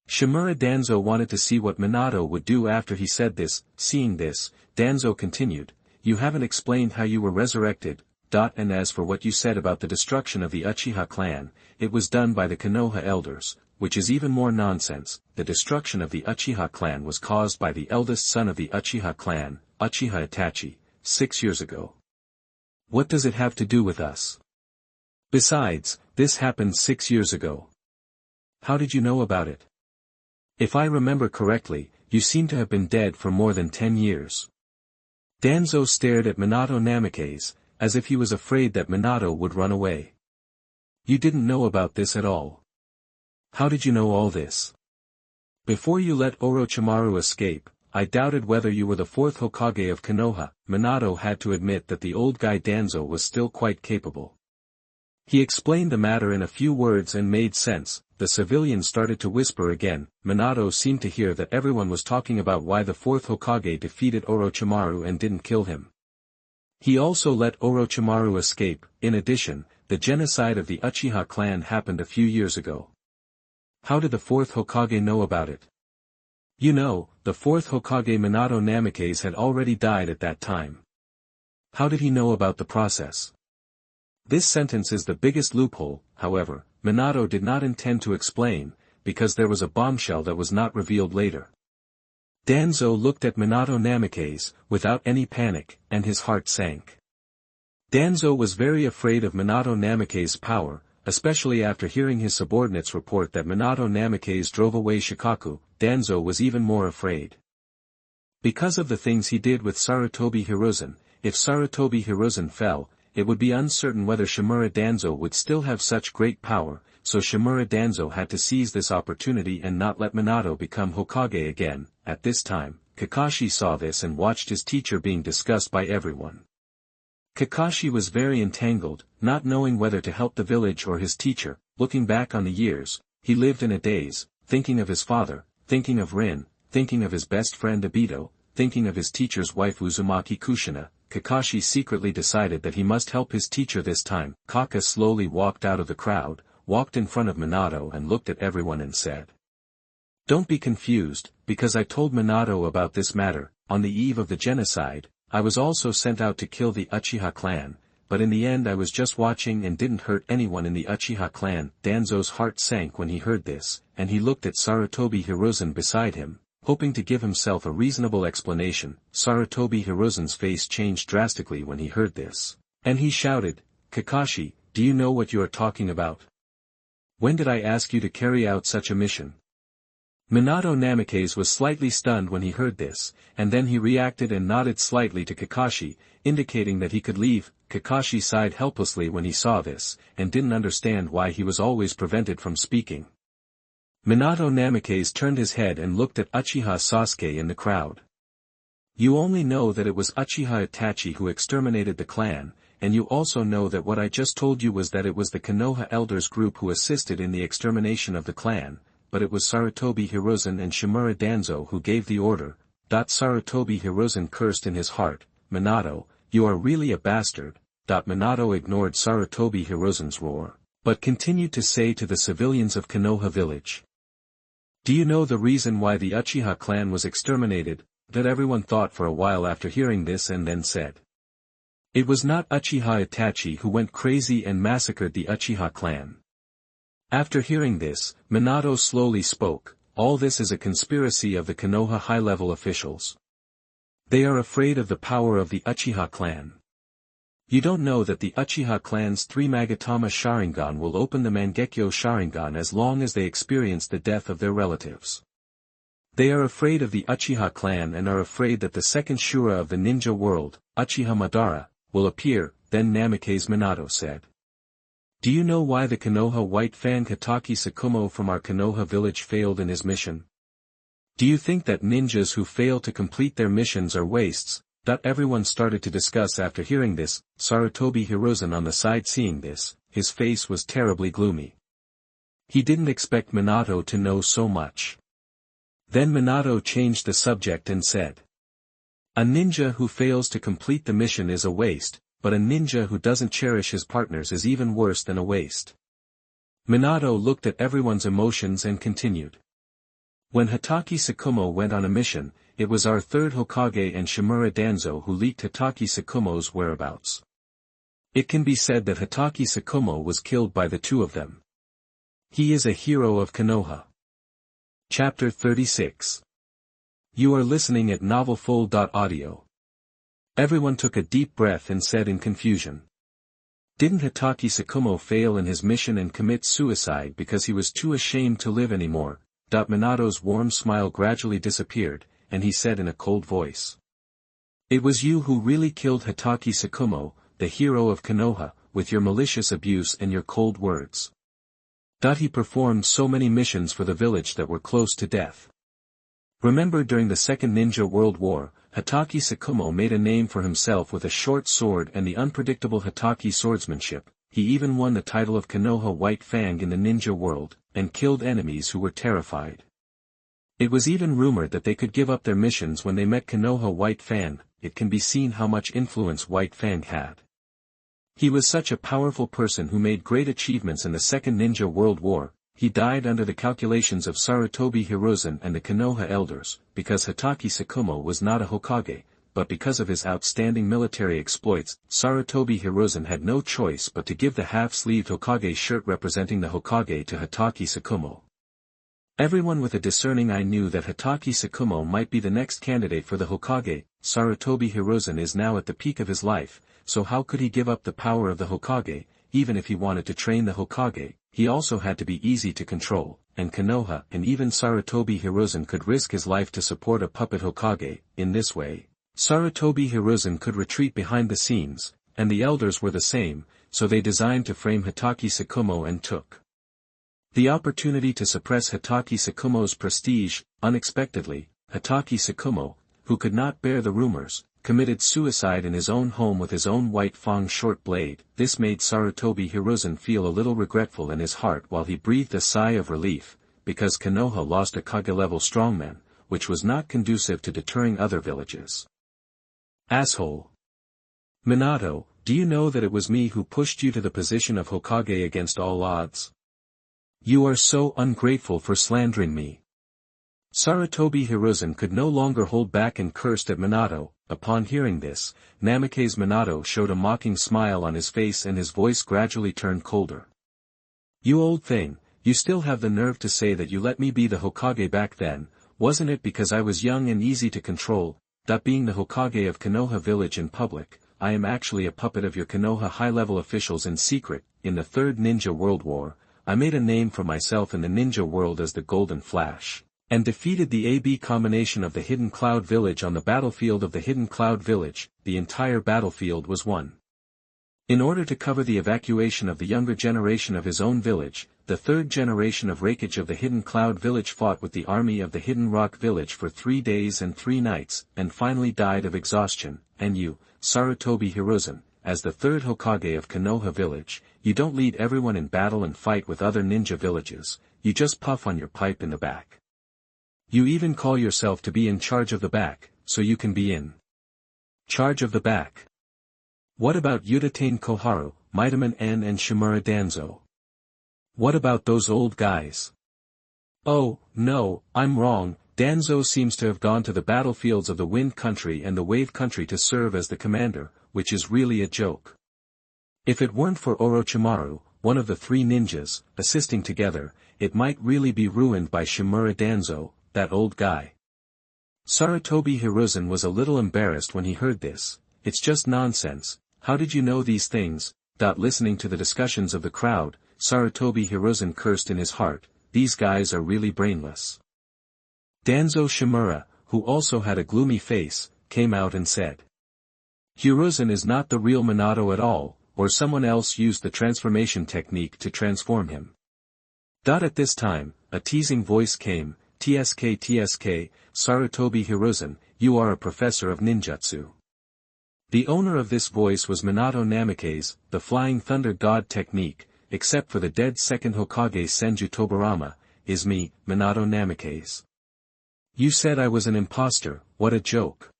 Shimura Danzo wanted to see what Minato would do after he said this. Seeing this, Danzo continued, you haven't explained how you were resurrected. And as for what you said about the destruction of the Uchiha clan, it was done by the Konoha elders, which is even more nonsense. The destruction of the Uchiha clan was caused by the eldest son of the Uchiha clan, Uchiha Itachi, 6 years ago. What does it have to do with us? Besides, this happened 6 years ago. How did you know about it? If I remember correctly, you seem to have been dead for more than 10 years. Danzo stared at Minato Namikaze, as if he was afraid that Minato would run away. You didn't know about this at all. How did you know all this? Before you let Orochimaru escape, I doubted whether you were the fourth Hokage of Konoha. Minato had to admit that the old guy Danzo was still quite capable. He explained the matter in a few words and made sense. The civilians started to whisper again. Minato seemed to hear that everyone was talking about why the fourth Hokage defeated Orochimaru and didn't kill him. He also let Orochimaru escape. In addition, the genocide of the Uchiha clan happened a few years ago. How did the fourth Hokage know about it? You know, the fourth Hokage Minato Namikaze had already died at that time. How did he know about the process? This sentence is the biggest loophole, however, Minato did not intend to explain, because there was a bombshell that was not revealed later. Danzo looked at Minato Namikaze, without any panic, and his heart sank. Danzo was very afraid of Minato Namikaze's power, especially after hearing his subordinates report that Minato Namikaze drove away Shikaku. Danzo was even more afraid. Because of the things he did with Sarutobi Hiruzen, if Sarutobi Hiruzen fell, it would be uncertain whether Shimura Danzo would still have such great power, so Shimura Danzo had to seize this opportunity and not let Minato become Hokage again. At this time, Kakashi saw this and watched his teacher being discussed by everyone. Kakashi was very entangled, not knowing whether to help the village or his teacher. Looking back on the years, he lived in a daze, thinking of his father, thinking of Rin, thinking of his best friend Obito, thinking of his teacher's wife Uzumaki Kushina. Kakashi secretly decided that he must help his teacher this time. Kaka slowly walked out of the crowd, walked in front of Minato and looked at everyone and said, "Don't be confused, because I told Minato about this matter. On the eve of the genocide, I was also sent out to kill the Uchiha clan, but in the end I was just watching and didn't hurt anyone in the Uchiha clan." Danzo's heart sank when he heard this, and he looked at Sarutobi Hiruzen beside him, hoping to give himself a reasonable explanation. Sarutobi Hiruzen's face changed drastically when he heard this, and he shouted, "Kakashi, do you know what you are talking about? When did I ask you to carry out such a mission?" Minato Namikaze was slightly stunned when he heard this, and then he reacted and nodded slightly to Kakashi, indicating that he could leave. Kakashi sighed helplessly when he saw this, and didn't understand why he was always prevented from speaking. Minato Namikaze turned his head and looked at Uchiha Sasuke in the crowd. "You only know that it was Uchiha Itachi who exterminated the clan, and you also know that what I just told you was that it was the Konoha elders group who assisted in the extermination of the clan, but it was Sarutobi Hiruzen and Shimura Danzo who gave the order." Sarutobi Hiruzen cursed in his heart, "Minato, you are really a bastard." Minato ignored Sarutobi Hiruzen's roar, but continued to say to the civilians of Konoha village, "Do you know the reason why the Uchiha clan was exterminated?" Everyone thought for a while after hearing this and then said, "It was not Uchiha Itachi who went crazy and massacred the Uchiha clan." After hearing this, Minato slowly spoke, "All this is a conspiracy of the Konoha high-level officials. They are afraid of the power of the Uchiha clan. You don't know that the Uchiha clan's 3 Magatama Sharingan will open the Mangekyo Sharingan as long as they experience the death of their relatives. They are afraid of the Uchiha clan and are afraid that the second Shura of the ninja world, Uchiha Madara, will appear." Then Namikaze Minato said, "Do you know why the Konoha white fan Hatake Sakumo from our Konoha village failed in his mission? Do you think that ninjas who fail to complete their missions are wastes?" Everyone started to discuss after hearing this. Sarutobi Hiruzen on the side seeing this, his face was terribly gloomy. He didn't expect Minato to know so much. Then Minato changed the subject and said, "A ninja who fails to complete the mission is a waste, but a ninja who doesn't cherish his partners is even worse than a waste." Minato looked at everyone's emotions and continued. "When Hatake Sakumo went on a mission, it was our third Hokage and Shimura Danzo who leaked Hatake Sakumo's whereabouts. It can be said that Hatake Sakumo was killed by the two of them. He is a hero of Konoha." Chapter 36. You are listening at novelfull.audio. Everyone took a deep breath and said in confusion, "Didn't Hatake Sakumo fail in his mission and commit suicide because he was too ashamed to live anymore?" Minato's warm smile gradually disappeared, and he said in a cold voice, "It was you who really killed Hatake Sakumo, the hero of Konoha, with your malicious abuse and your cold words. He performed so many missions for the village that were close to death. Remember during the Second Ninja World War, Hatake Sakumo made a name for himself with a short sword and the unpredictable Hatake swordsmanship. He even won the title of Konoha White Fang in the ninja world, and killed enemies who were terrified. It was even rumored that they could give up their missions when they met Konoha White Fang. It can be seen how much influence White Fang had. He was such a powerful person who made great achievements in the Second Ninja World War." he died under the calculations of Sarutobi Hiruzen and the Konoha elders, because Hatake Sakumo was not a Hokage, but because of his outstanding military exploits, Sarutobi Hiruzen had no choice but to give the half-sleeved Hokage shirt representing the Hokage to Hatake Sakumo. Everyone with a discerning eye knew that Hatake Sakumo might be the next candidate for the Hokage. Sarutobi Hiruzen is now at the peak of his life, so how could he give up the power of the Hokage? Even if he wanted to train the Hokage, he also had to be easy to control, and Konoha and even Sarutobi Hiruzen could risk his life to support a puppet Hokage. In this way, Sarutobi Hiruzen could retreat behind the scenes, and the elders were the same, so they designed to frame Hatake Sakumo and took the opportunity to suppress Hatake Sakumo's prestige. Unexpectedly, Hatake Sakumo, who could not bear the rumors, committed suicide in his own home with his own white fang short blade. This made Sarutobi Hiruzen feel a little regretful in his heart while he breathed a sigh of relief, because Konoha lost a Kage-level strongman, which was not conducive to deterring other villages. Asshole. Minato, do you know that it was me who pushed you to the position of Hokage against all odds? You are so ungrateful for slandering me. Sarutobi Hiruzen could no longer hold back and cursed at Minato. Upon hearing this, Namikaze Minato showed a mocking smile on his face and his voice gradually turned colder. You old thing, you still have the nerve to say that you let me be the Hokage back then, wasn't it because I was young and easy to control? That being the Hokage of Konoha village in public, I am actually a puppet of your Konoha high-level officials in secret. In the Third Ninja World War, I made a name for myself in the ninja world as the Golden Flash, and defeated the AB combination of the Hidden Cloud Village on the battlefield of the Hidden Cloud Village. The entire battlefield was won. In order to cover the evacuation of the younger generation of his own village, the third generation of Raikage of the Hidden Cloud Village fought with the army of the Hidden Rock Village for 3 days and 3 nights, and finally died of exhaustion. And you, Sarutobi Hiruzen, as the third Hokage of Konoha village, you don't lead everyone in battle and fight with other ninja villages, you just puff on your pipe in the back. You even call yourself to be in charge of the back, so you can be in charge of the back. What about Udatain Koharu, Mitaman N and Shimura Danzo? What about those old guys? Oh, no, I'm wrong. Danzo seems to have gone to the battlefields of the Wind Country and the Wave Country to serve as the commander, which is really a joke. If it weren't for Orochimaru, one of the 3 ninjas, assisting together, it might really be ruined by Shimura Danzo, that old guy. Sarutobi Hiruzen was a little embarrassed when he heard this. It's just nonsense. How did you know these things? Listening to the discussions of the crowd, Sarutobi Hiruzen cursed in his heart, these guys are really brainless. Danzo Shimura, who also had a gloomy face, came out and said, Hiruzen is not the real Minato at all, or someone else used the transformation technique to transform him. At this time, a teasing voice came, TSK, Sarutobi Hiruzen, you are a professor of ninjutsu. The owner of this voice was Minato Namikaze, the Flying Thunder God technique, except for the dead second Hokage Senju Tobarama, is me, Minato Namikaze. You said I was an imposter, what a joke.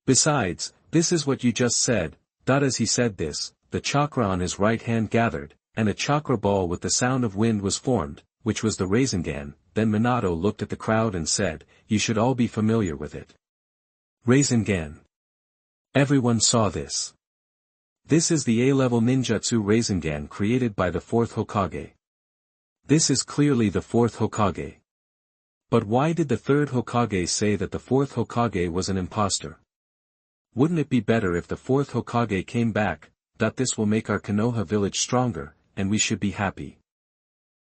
Besides, this is what you just said. As he said this, the chakra on his right hand gathered, and a chakra ball with the sound of wind was formed, which was the Rasengan. Then Minato looked at the crowd and said, you should all be familiar with it. Rasengan. Everyone saw this. This is the A-level ninjutsu Rasengan created by the 4th Hokage. This is clearly the 4th Hokage. But why did the 3rd Hokage say that the 4th Hokage was an imposter? Wouldn't it be better if the 4th Hokage came back? This will make our Konoha village stronger, and we should be happy.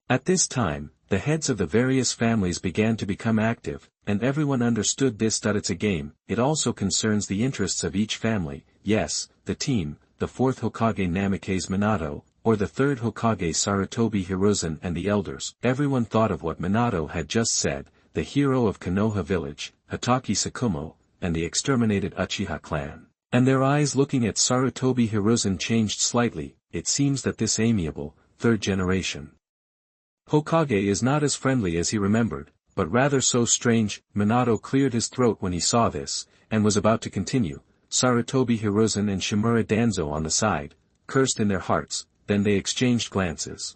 At this time, the heads of the various families began to become active, and everyone understood this. It's a game, it also concerns the interests of each family. Yes, the team, the 4th Hokage Namikaze Minato, or the 3rd Hokage Sarutobi Hiruzen and the elders. Everyone thought of what Minato had just said, the hero of Konoha village, Hatake Sakumo, and the exterminated Uchiha clan. And their eyes looking at Sarutobi Hiruzen changed slightly. It seems that this amiable, 3rd generation Hokage is not as friendly as he remembered, but rather so strange. Minato cleared his throat when he saw this, and was about to continue. Sarutobi Hiruzen and Shimura Danzo on the side, cursed in their hearts, then they exchanged glances.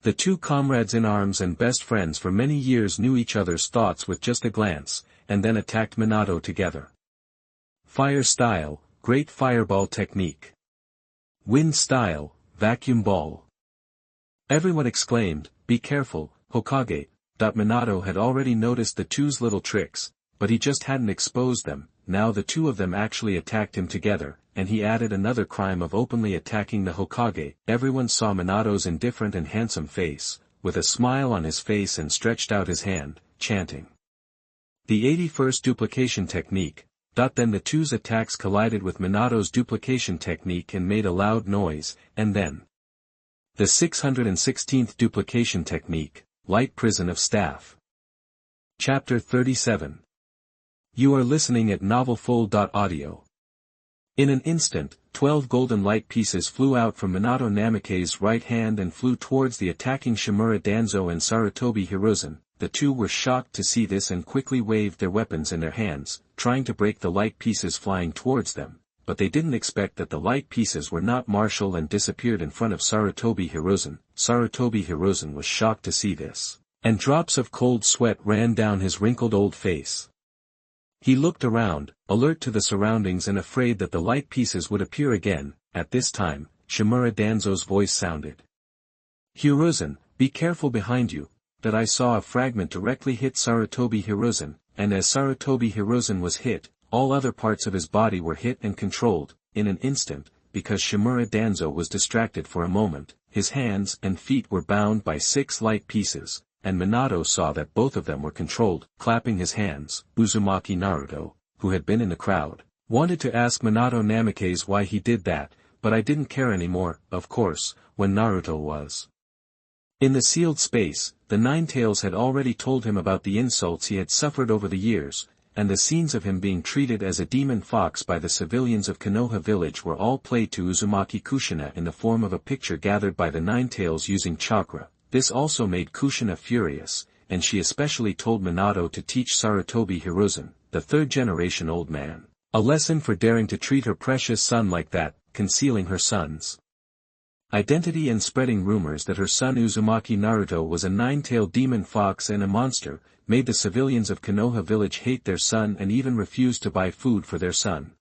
The two comrades in arms and best friends for many years knew each other's thoughts with just a glance, and then attacked Minato together. Fire style, great fireball technique. Wind style, vacuum ball. Everyone exclaimed, "Be careful, Hokage." Minato had already noticed the two's little tricks, but he just hadn't exposed them. Now the two of them actually attacked him together, and he added another crime of openly attacking the Hokage. Everyone saw Minato's indifferent and handsome face, with a smile on his face, and stretched out his hand, chanting. The 81st duplication technique. Then the two's attacks collided with Minato's duplication technique and made a loud noise, and then the 616th duplication technique, light prison of staff. Chapter 37. You are listening at novelfull.audio. In an instant, 12 golden light pieces flew out from Minato Namikaze's right hand and flew towards the attacking Shimura Danzo and Sarutobi Hiruzen. The two were shocked to see this and quickly waved their weapons in their hands, trying to break the light pieces flying towards them, but they didn't expect that the light pieces were not martial and disappeared in front of Sarutobi Hiruzen. Sarutobi Hiruzen was shocked to see this, and drops of cold sweat ran down his wrinkled old face. He looked around, alert to the surroundings and afraid that the light pieces would appear again. At this time, Shimura Danzo's voice sounded. "Hiruzen, be careful behind you." That I saw a fragment directly hit Sarutobi Hiruzen, and as Sarutobi Hiruzen was hit, all other parts of his body were hit and controlled, in an instant, because Shimura Danzo was distracted for a moment. His hands and feet were bound by 6 light pieces, and Minato saw that both of them were controlled. Clapping his hands, Uzumaki Naruto, who had been in the crowd, wanted to ask Minato Namikaze why he did that, but I didn't care anymore. Of course, when Naruto was in the sealed space, the Nine Tails had already told him about the insults he had suffered over the years, and the scenes of him being treated as a demon fox by the civilians of Konoha village were all played to Uzumaki Kushina in the form of a picture gathered by the Nine Tails using chakra. This also made Kushina furious, and she especially told Minato to teach Sarutobi Hiruzen, the third-generation old man, a lesson for daring to treat her precious son like that, concealing her son's identity and spreading rumors that her son Uzumaki Naruto was a nine-tailed demon fox and a monster, made the civilians of Konoha village hate their son and even refuse to buy food for their son.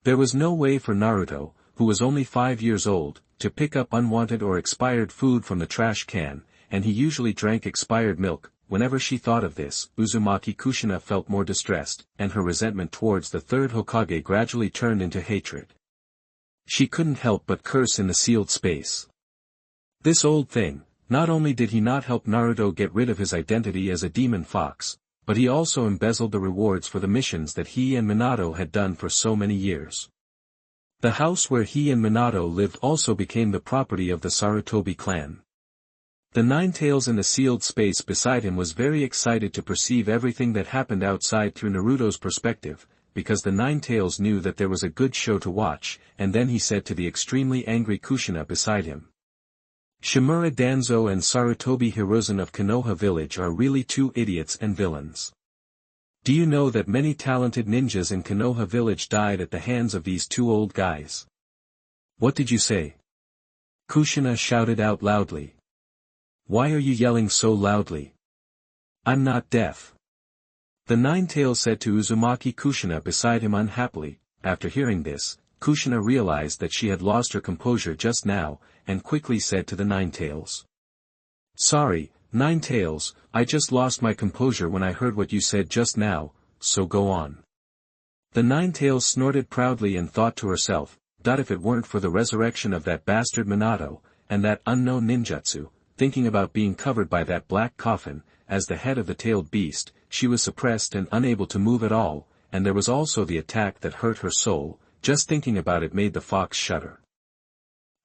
There was no way for Naruto, who was only 5 years old, to pick up unwanted or expired food from the trash can, and he usually drank expired milk. Whenever she thought of this, Uzumaki Kushina felt more distressed, and her resentment towards the third Hokage gradually turned into hatred. She couldn't help but curse in the sealed space. This old thing, not only did he not help Naruto get rid of his identity as a demon fox, but he also embezzled the rewards for the missions that he and Minato had done for so many years. The house where he and Minato lived also became the property of the Sarutobi clan. The Nine Tails in the sealed space beside him was very excited to perceive everything that happened outside through Naruto's perspective, because the Nine Tails knew that there was a good show to watch, and then he said to the extremely angry Kushina beside him, "Shimura Danzo and Sarutobi Hiruzen of Konoha village are really two idiots and villains. Do you know that many talented ninjas in Konoha village died at the hands of these two old guys?" "What did you say?" Kushina shouted out loudly. "Why are you yelling so loudly? I'm not deaf." The Nine Tails said to Uzumaki Kushina beside him unhappily. After hearing this, Kushina realized that she had lost her composure just now, and quickly said to the Nine Tails, "Sorry, Nine Tails, I just lost my composure when I heard what you said just now, so go on." The Nine Tails snorted proudly and thought to herself, if it weren't for the resurrection of that bastard Minato, and that unknown ninjutsu, thinking about being covered by that black coffin, as the head of the tailed beast, she was suppressed and unable to move at all, and there was also the attack that hurt her soul. Just thinking about it made the fox shudder.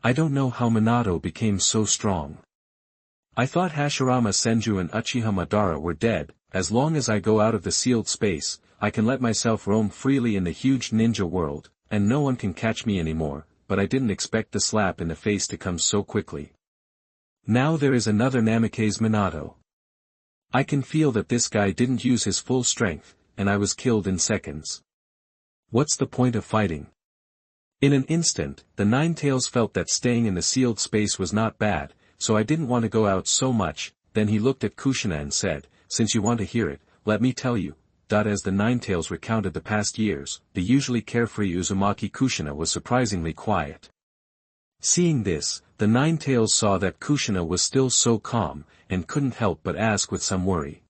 I don't know how Minato became so strong. I thought Hashirama Senju and Uchiha Madara were dead. As long as I go out of the sealed space, I can let myself roam freely in the huge ninja world, and no one can catch me anymore, but I didn't expect the slap in the face to come so quickly. Now there is another Namikaze Minato. I can feel that this guy didn't use his full strength, and I was killed in seconds. What's the point of fighting? In an instant, the Nine Tails felt that staying in the sealed space was not bad, so I didn't want to go out so much. Then he looked at Kushina and said, since you want to hear it, let me tell you. As the Ninetales recounted the past years, the usually carefree Uzumaki Kushina was surprisingly quiet. Seeing this, the Ninetales saw that Kushina was still so calm, and couldn't help but ask with some worry.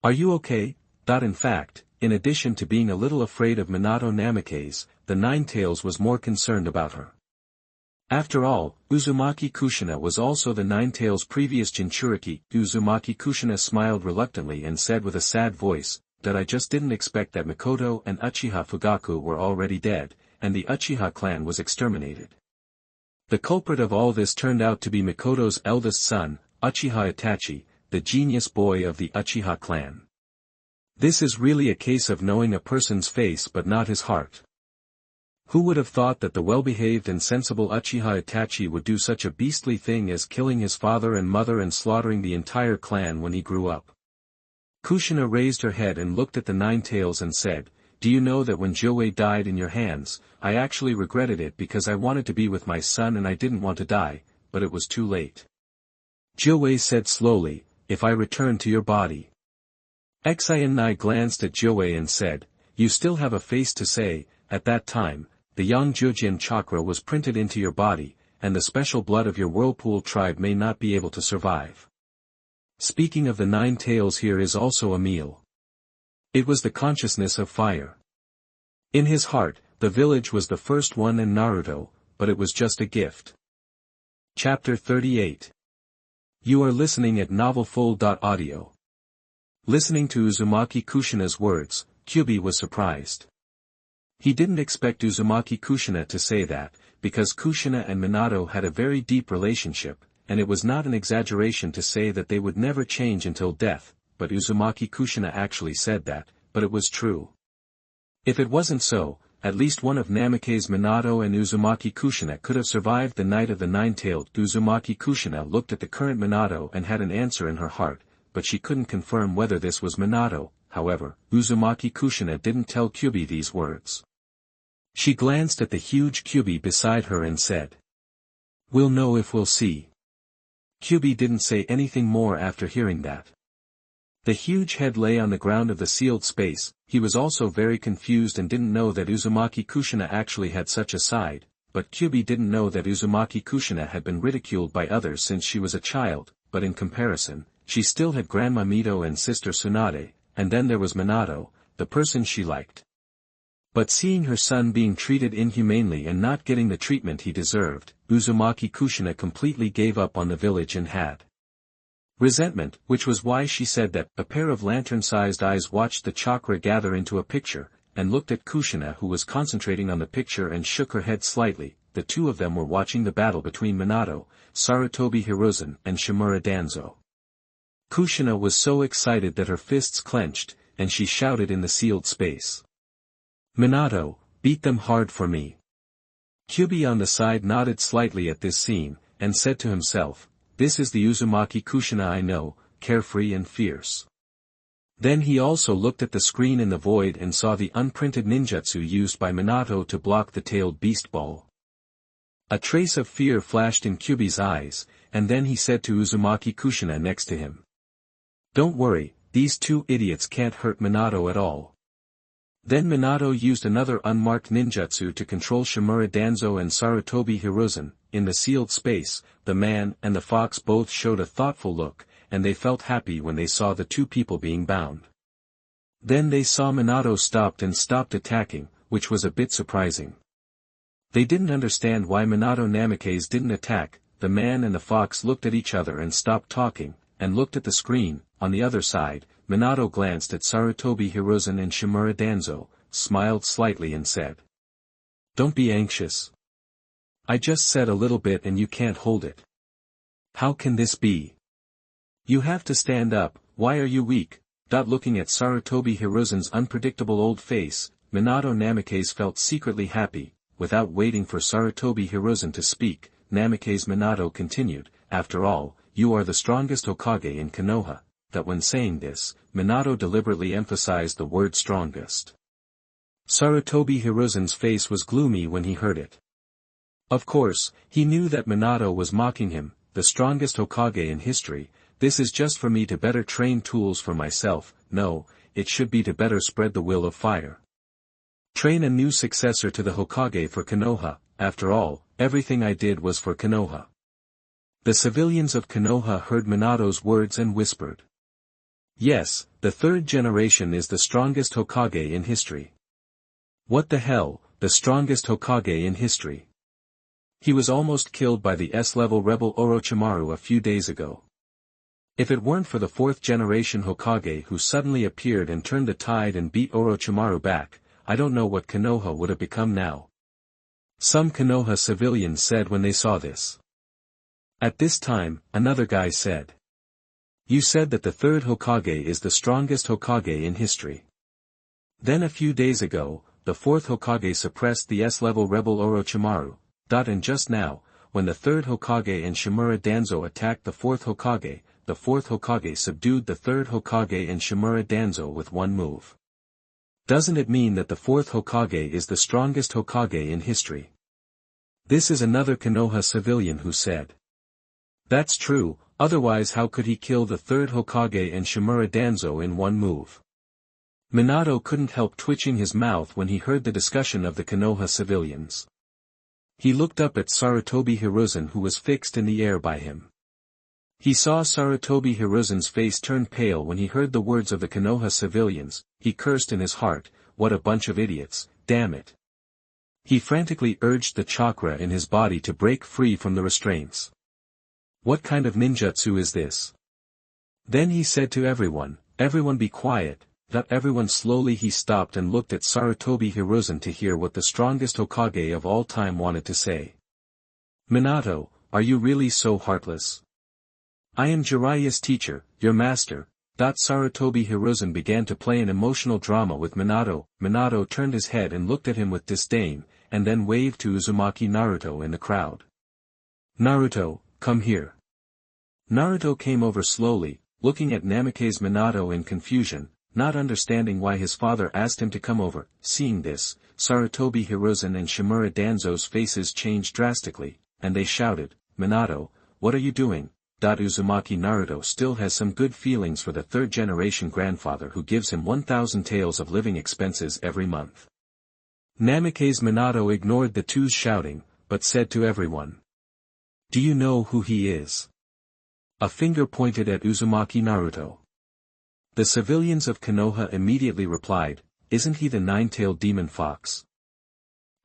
Are you okay? In fact, in addition to being a little afraid of Minato Namikaze, the Ninetales was more concerned about her. After all, Uzumaki Kushina was also the Ninetales' previous Jinchuriki. Uzumaki Kushina smiled reluctantly and said with a sad voice, that I just didn't expect that Mikoto and Uchiha Fugaku were already dead, and the Uchiha clan was exterminated. The culprit of all this turned out to be Mikoto's eldest son, Uchiha Itachi, the genius boy of the Uchiha clan. This is really a case of knowing a person's face but not his heart. Who would have thought that the well-behaved and sensible Uchiha Itachi would do such a beastly thing as killing his father and mother and slaughtering the entire clan when he grew up? Kushina raised her head and looked at the Ninetales and said, do you know that when Joei died in your hands, I actually regretted it because I wanted to be with my son and I didn't want to die, but it was too late. Joei said slowly, if I return to your body. Xianai glanced at Joei and said, you still have a face to say, at that time, the Yang Jujin chakra was printed into your body, and the special blood of your whirlpool tribe may not be able to survive. Speaking of the Ninetales, here is also a meal. It was the consciousness of fire. In his heart, the village was the first one in Naruto, but it was just a gift. Chapter 38. You are listening at novelfull.audio. Listening to Uzumaki Kushina's words, Kyubi was surprised. He didn't expect Uzumaki Kushina to say that, because Kushina and Minato had a very deep relationship, and it was not an exaggeration to say that they would never change until death, but Uzumaki Kushina actually said that, but it was true. If it wasn't so, at least one of Namikaze Minato and Uzumaki Kushina could have survived the night of the Nine-Tailed. Uzumaki Kushina looked at the current Minato and had an answer in her heart, but she couldn't confirm whether this was Minato. However, Uzumaki Kushina didn't tell Kyubi these words. She glanced at the huge Kyubi beside her and said, we'll know if we'll see. Kyubi didn't say anything more after hearing that. The huge head lay on the ground of the sealed space. He was also very confused and didn't know that Uzumaki Kushina actually had such a side, but Kyubi didn't know that Uzumaki Kushina had been ridiculed by others since she was a child, but in comparison, she still had Grandma Mito and sister Tsunade, and then there was Minato, the person she liked. But seeing her son being treated inhumanely and not getting the treatment he deserved, Uzumaki Kushina completely gave up on the village and had resentment, which was why she said that. A pair of lantern-sized eyes watched the chakra gather into a picture, and looked at Kushina, who was concentrating on the picture and shook her head slightly. The two of them were watching the battle between Minato, Sarutobi Hiruzen and Shimura Danzo. Kushina was so excited that her fists clenched, and she shouted in the sealed space. Minato, beat them hard for me. Kyubi on the side nodded slightly at this scene, and said to himself, this is the Uzumaki Kushina I know, carefree and fierce. Then he also looked at the screen in the void and saw the unprinted ninjutsu used by Minato to block the tailed beast ball. A trace of fear flashed in Kyubi's eyes, and then he said to Uzumaki Kushina next to him. Don't worry, these two idiots can't hurt Minato at all. Then Minato used another unmarked ninjutsu to control Shimura Danzo and Sarutobi Hiruzen. In the sealed space, the man and the fox both showed a thoughtful look, and they felt happy when they saw the two people being bound. Then they saw Minato stopped attacking, which was a bit surprising. They didn't understand why Minato Namikaze didn't attack. The man and the fox looked at each other and stopped talking, and looked at the screen. On the other side, Minato glanced at Sarutobi Hiruzen and Shimura Danzo, smiled slightly and said, don't be anxious. I just said a little bit and you can't hold it. How can this be? You have to stand up. Why are you weak? Looking at Sarutobi Hiruzen's unpredictable old face, Minato Namikaze felt secretly happy. Without waiting for Sarutobi Hiruzen to speak, Namikaze Minato continued, after all, you are the strongest Hokage in Konoha. That when saying this, Minato deliberately emphasized the word strongest. Sarutobi Hiruzen's face was gloomy when he heard it. Of course, he knew that Minato was mocking him, the strongest Hokage in history, this is just for me to better train tools for myself. No, it should be to better spread the will of fire. Train a new successor to the Hokage for Konoha. After all, everything I did was for Konoha. The civilians of Konoha heard Minato's words and whispered. Yes, the third generation is the strongest Hokage in history. What the hell, the strongest Hokage in history? He was almost killed by the S-level rebel Orochimaru a few days ago. If it weren't for the fourth generation Hokage who suddenly appeared and turned the tide and beat Orochimaru back, I don't know what Konoha would have become now. Some Konoha civilians said when they saw this. At this time, another guy said. You said that the third Hokage is the strongest Hokage in history. Then a few days ago, the fourth Hokage suppressed the S-level rebel Orochimaru. And just now, when the third Hokage and Shimura Danzo attacked the fourth Hokage subdued the third Hokage and Shimura Danzo with one move. Doesn't it mean that the fourth Hokage is the strongest Hokage in history? This is another Konoha civilian who said. That's true, otherwise how could he kill the third Hokage and Shimura Danzo in one move? Minato couldn't help twitching his mouth when he heard the discussion of the Konoha civilians. He looked up at Sarutobi Hiruzen who was fixed in the air by him. He saw Sarutobi Hiruzen's face turn pale when he heard the words of the Konoha civilians. He cursed in his heart, what a bunch of idiots, damn it. He frantically urged the chakra in his body to break free from the restraints. What kind of ninjutsu is this? Then he said to everyone be quiet. Everyone slowly he stopped and looked at Sarutobi Hiruzen to hear what the strongest Hokage of all time wanted to say. Minato, are you really so heartless? I am Jiraiya's teacher, your master. Sarutobi Hiruzen began to play an emotional drama with Minato. Minato turned his head and looked at him with disdain, and then waved to Uzumaki Naruto in the crowd. Naruto, come here. Naruto came over slowly, looking at Namikaze Minato in confusion, not understanding why his father asked him to come over. Seeing this, Sarutobi Hiruzen and Shimura Danzo's faces changed drastically, and they shouted, Minato, what are you doing? Uzumaki Naruto still has some good feelings for the third-generation grandfather who gives him 1,000 taels of living expenses every month. Namikaze Minato ignored the two's shouting, but said to everyone. Do you know who he is? A finger pointed at Uzumaki Naruto. The civilians of Konoha immediately replied, isn't he the nine-tailed demon fox?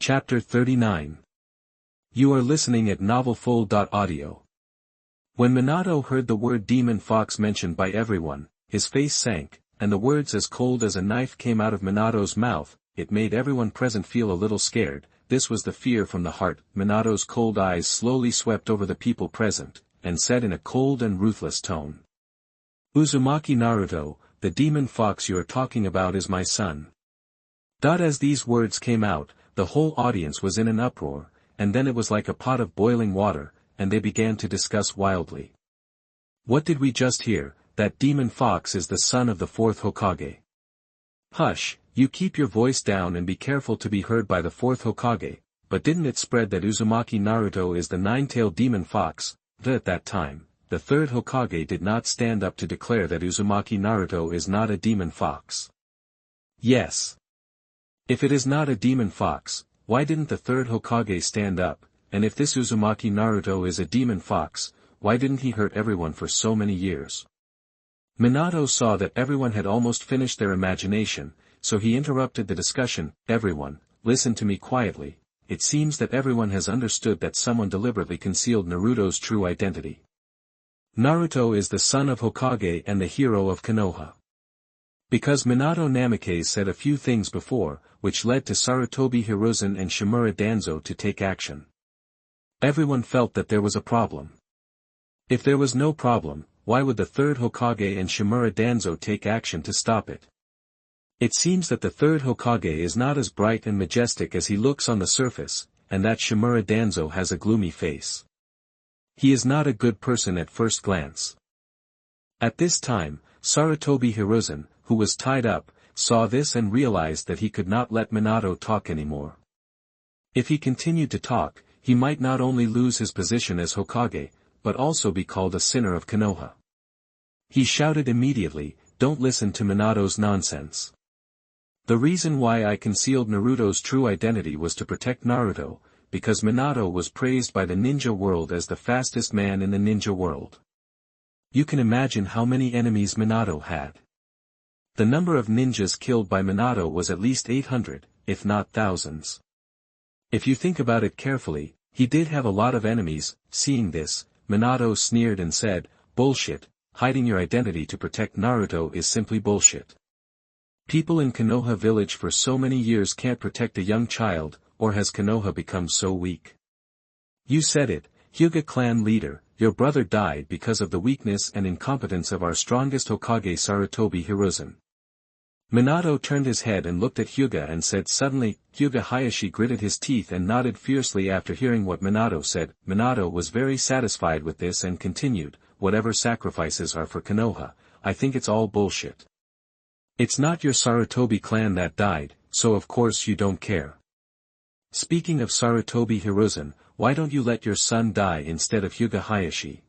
Chapter 39. You are listening at novelfull.audio. When Minato heard the word demon fox mentioned by everyone, his face sank, and the words as cold as a knife came out of Minato's mouth. It made everyone present feel a little scared. This was the fear from the heart. Minato's cold eyes slowly swept over the people present, and said in a cold and ruthless tone. Uzumaki Naruto, the demon fox you are talking about is my son. As these words came out, the whole audience was in an uproar, and then it was like a pot of boiling water, and they began to discuss wildly. What did we just hear? That demon fox is the son of the fourth Hokage. Hush, you keep your voice down and be careful to be heard by the fourth Hokage, but didn't it spread that Uzumaki Naruto is the nine-tailed demon fox? At that time, the third Hokage did not stand up to declare that Uzumaki Naruto is not a demon fox. Yes. If it is not a demon fox, why didn't the third Hokage stand up, and if this Uzumaki Naruto is a demon fox, why didn't he hurt everyone for so many years? Minato saw that everyone had almost finished their imagination, so he interrupted the discussion. Everyone, listen to me quietly. It seems that everyone has understood that someone deliberately concealed Naruto's true identity. Naruto is the son of Hokage and the hero of Konoha. Because Minato Namikaze said a few things before, which led to Sarutobi Hiruzen and Shimura Danzo to take action. Everyone felt that there was a problem. If there was no problem, why would the third Hokage and Shimura Danzo take action to stop it? It seems that the third Hokage is not as bright and majestic as he looks on the surface, and that Shimura Danzo has a gloomy face. He is not a good person at first glance. At this time, Sarutobi Hiruzen, who was tied up, saw this and realized that he could not let Minato talk anymore. If he continued to talk, he might not only lose his position as Hokage, but also be called a sinner of Konoha. He shouted immediately, "Don't listen to Minato's nonsense. The reason why I concealed Naruto's true identity was to protect Naruto, because Minato was praised by the ninja world as the fastest man in the ninja world. You can imagine how many enemies Minato had. The number of ninjas killed by Minato was at least 800, if not thousands. If you think about it carefully, he did have a lot of enemies." Seeing this, Minato sneered and said, "Bullshit, hiding your identity to protect Naruto is simply bullshit. People in Konoha village for so many years can't protect a young child, or has Konoha become so weak? You said it, Hyuga clan leader, your brother died because of the weakness and incompetence of our strongest Hokage Sarutobi Hiruzen." Minato turned his head and looked at Hyuga and said suddenly. Hyuga Hayashi gritted his teeth and nodded fiercely after hearing what Minato said. Minato was very satisfied with this and continued, "Whatever sacrifices are for Konoha, I think it's all bullshit. It's not your Sarutobi clan that died, so of course you don't care. Speaking of Sarutobi Hiruzen, why don't you let your son die instead of Hyuga Hayashi?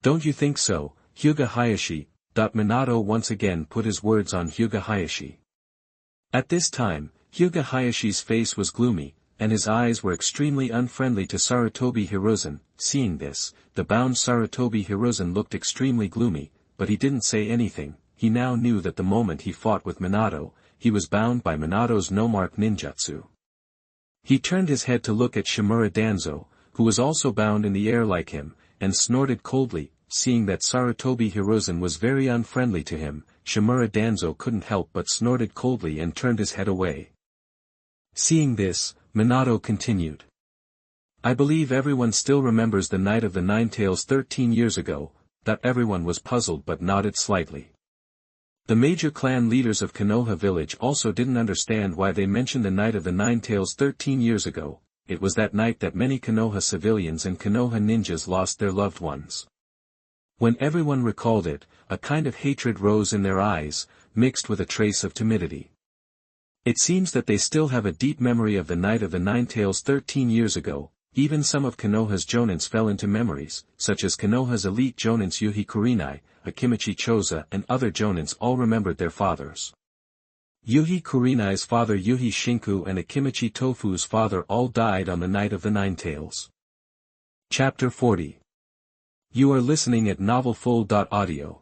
Don't you think so, Hyuga Hayashi?" Minato once again put his words on Hyuga Hayashi. At this time, Hyuga Hayashi's face was gloomy, and his eyes were extremely unfriendly to Sarutobi Hiruzen. Seeing this, the bound Sarutobi Hiruzen looked extremely gloomy, but he didn't say anything. He now knew that the moment he fought with Minato, he was bound by Minato's no-mark ninjutsu. He turned his head to look at Shimura Danzo, who was also bound in the air like him, and snorted coldly. Seeing that Sarutobi Hiruzen was very unfriendly to him, Shimura Danzo couldn't help but snorted coldly and turned his head away. Seeing this, Minato continued. "I believe everyone still remembers the night of the Nine Tails 13 years ago." Everyone was puzzled but nodded slightly. The major clan leaders of Konoha village also didn't understand why they mentioned the night of the Nine Tails 13 years ago. It was that night that many Konoha civilians and Konoha ninjas lost their loved ones. When everyone recalled it, a kind of hatred rose in their eyes, mixed with a trace of timidity. It seems that they still have a deep memory of the night of the Nine Tails 13 years ago. Even some of Konoha's jonins fell into memories, such as Konoha's elite jonins Yuhi Kurinai, Akimichi Choza and other jonins all remembered their fathers. Yuhi Kurinai's father Yuhi Shinku and Akimichi Tofu's father all died on the night of the Nine Tails. Chapter 40. You are listening at novelfull.audio.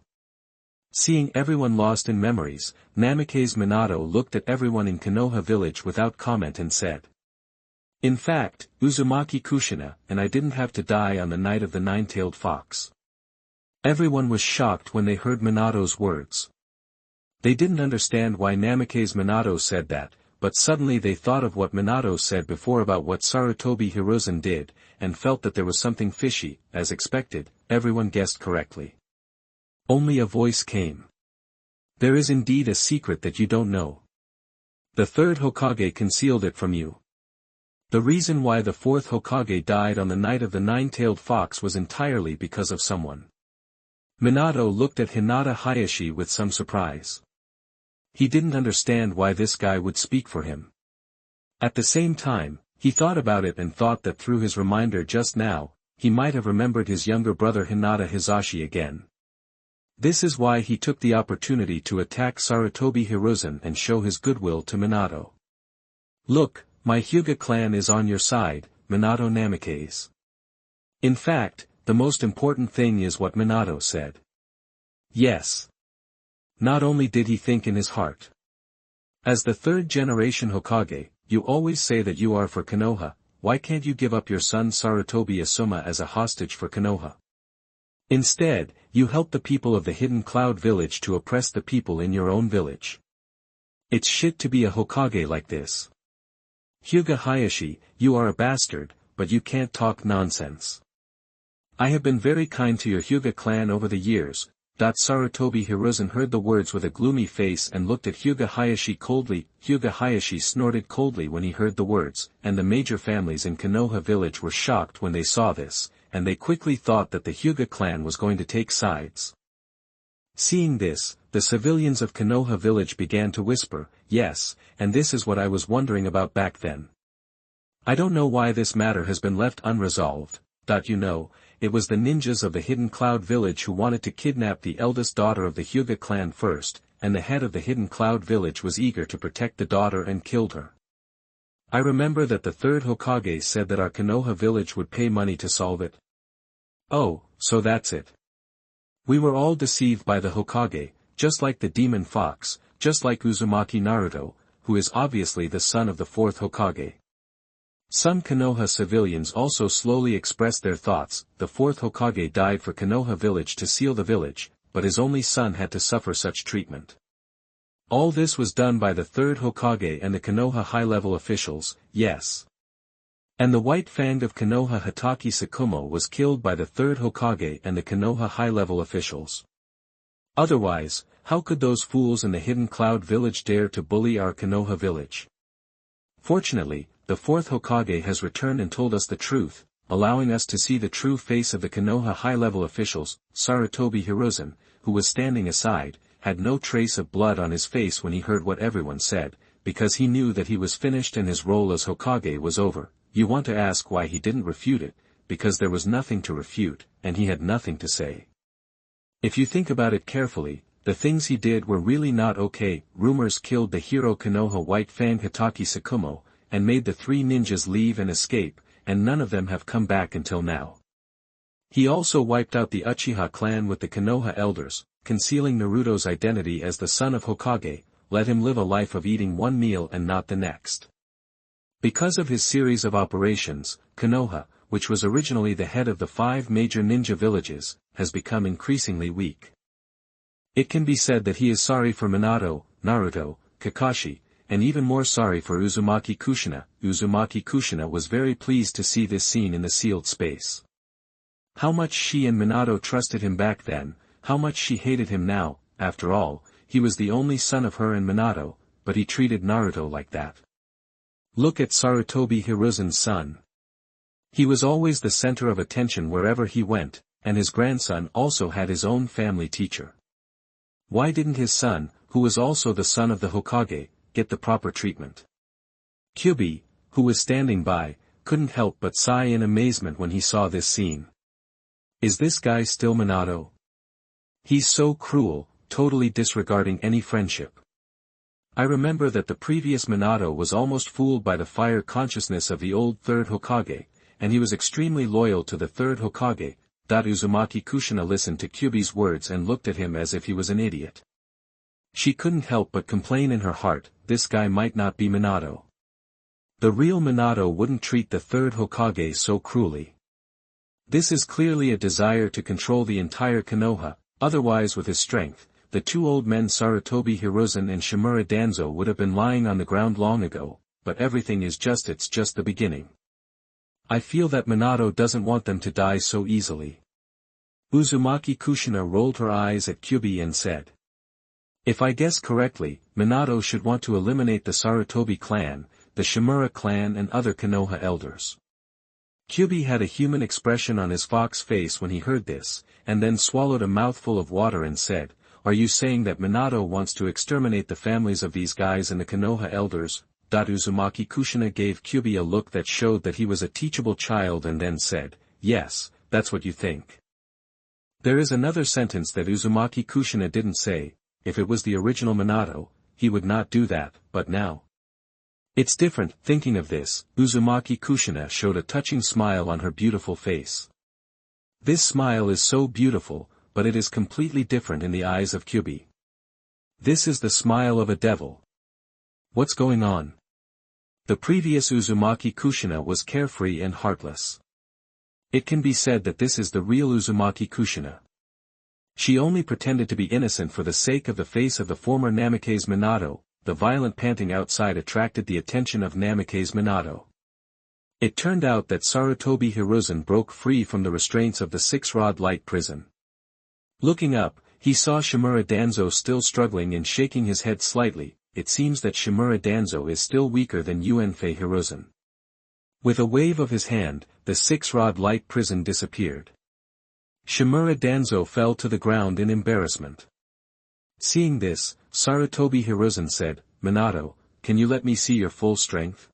Seeing everyone lost in memories, Namikaze Minato looked at everyone in Konoha village without comment and said, "In fact, Uzumaki Kushina and I didn't have to die on the night of the nine-tailed fox." Everyone was shocked when they heard Minato's words. They didn't understand why Namikaze Minato said that, but suddenly they thought of what Minato said before about what Sarutobi Hiruzen did, and felt that there was something fishy. As expected, everyone guessed correctly. Only a voice came. "There is indeed a secret that you don't know. The third Hokage concealed it from you. The reason why the fourth Hokage died on the night of the nine-tailed fox was entirely because of someone." Minato looked at Hinata Hayashi with some surprise. He didn't understand why this guy would speak for him. At the same time, he thought about it and thought that through his reminder just now, he might have remembered his younger brother Hinata Hisashi again. This is why he took the opportunity to attack Sarutobi Hiruzen and show his goodwill to Minato. "Look, my Hyuga clan is on your side, Minato Namikaze." In fact, the most important thing is what Minato said. Yes. Not only did he think in his heart. As the third-generation Hokage, you always say that you are for Konoha. Why can't you give up your son Sarutobi Asuma as a hostage for Konoha? Instead, you help the people of the Hidden Cloud village to oppress the people in your own village. It's shit to be a Hokage like this. Hyuga Hayashi, you are a bastard, but you can't talk nonsense. I have been very kind to your Hyuga clan over the years. Sarutobi Hiruzen heard the words with a gloomy face and looked at Hyuga Hayashi coldly. Hyuga Hayashi snorted coldly when he heard the words, and the major families in Konoha village were shocked when they saw this, and they quickly thought that the Hyuga clan was going to take sides. Seeing this, the civilians of Konoha village began to whisper, "Yes, and this is what I was wondering about back then. I don't know why this matter has been left unresolved. it was the ninjas of the Hidden Cloud village who wanted to kidnap the eldest daughter of the Hyuga clan first, and the head of the Hidden Cloud village was eager to protect the daughter and killed her. I remember that the third Hokage said that our Konoha village would pay money to solve it. Oh, so that's it. We were all deceived by the Hokage, just like the demon fox, just like Uzumaki Naruto, who is obviously the son of the fourth Hokage. Some Konoha civilians also slowly expressed their thoughts. The fourth Hokage died for Konoha village to seal the village, but his only son had to suffer such treatment. All this was done by the third Hokage and the Konoha high-level officials, yes. And the White Fang of Konoha Hatake Sakumo was killed by the third Hokage and the Konoha high-level officials. Otherwise, how could those fools in the Hidden Cloud village dare to bully our Konoha village? Fortunately, the fourth Hokage has returned and told us the truth, allowing us to see the true face of the Konoha high-level officials. Sarutobi Hiruzen, who was standing aside, had no trace of blood on his face when he heard what everyone said, because he knew that he was finished and his role as Hokage was over. You want to ask why he didn't refute it, because there was nothing to refute, and he had nothing to say. If you think about it carefully, the things he did were really not okay. Rumors killed the hero Konoha White Fang Hatake Sakumo, and made the three ninjas leave and escape, and none of them have come back until now. He also wiped out the Uchiha clan with the Konoha elders, concealing Naruto's identity as the son of Hokage, let him live a life of eating one meal and not the next. Because of his series of operations, Konoha, which was originally the head of the 5 major ninja villages, has become increasingly weak. It can be said that he is sorry for Minato, Naruto, Kakashi, and even more sorry for Uzumaki Kushina. Uzumaki Kushina was very pleased to see this scene in the sealed space. How much she and Minato trusted him back then, how much she hated him now. After all, he was the only son of her and Minato, but he treated Naruto like that. Look at Sarutobi Hiruzen's son. He was always the center of attention wherever he went, and his grandson also had his own family teacher. Why didn't his son, who was also the son of the Hokage, get the proper treatment? Kyubi, who was standing by, couldn't help but sigh in amazement when he saw this scene. Is this guy still Minato? He's so cruel, totally disregarding any friendship. I remember that the previous Minato was almost fooled by the fire consciousness of the old third Hokage, and he was extremely loyal to the third Hokage. Uzumaki Kushina listened to Kyubi's words and looked at him as if he was an idiot. She couldn't help but complain in her heart, this guy might not be Minato. The real Minato wouldn't treat the third Hokage so cruelly. This is clearly a desire to control the entire Konoha, otherwise with his strength, the two old men Sarutobi Hiruzen and Shimura Danzo would have been lying on the ground long ago, but everything is just the beginning. I feel that Minato doesn't want them to die so easily. Uzumaki Kushina rolled her eyes at Kyubi and said. If I guess correctly, Minato should want to eliminate the Sarutobi clan, the Shimura clan and other Konoha elders. Kyubi had a human expression on his fox face when he heard this, and then swallowed a mouthful of water and said, Are you saying that Minato wants to exterminate the families of these guys and the Konoha elders? Uzumaki Kushina gave Kyubi a look that showed that he was a teachable child and then said, Yes, that's what you think. There is another sentence that Uzumaki Kushina didn't say. If it was the original Minato, he would not do that, but now. It's different. Thinking of this, Uzumaki Kushina showed a touching smile on her beautiful face. This smile is so beautiful, but it is completely different in the eyes of Kyubi. This is the smile of a devil. What's going on? The previous Uzumaki Kushina was carefree and heartless. It can be said that this is the real Uzumaki Kushina. She only pretended to be innocent for the sake of the face of the former Namikaze Minato. The violent panting outside attracted the attention of Namikaze Minato. It turned out that Sarutobi Hiruzen broke free from the restraints of the 6-rod light prison. Looking up, he saw Shimura Danzo still struggling and shaking his head slightly. It seems that Shimura Danzo is still weaker than Uenfei Hiruzen. With a wave of his hand, the 6-rod light prison disappeared. Shimura Danzo fell to the ground in embarrassment. Seeing this, Sarutobi Hiruzen said, Minato, can you let me see your full strength?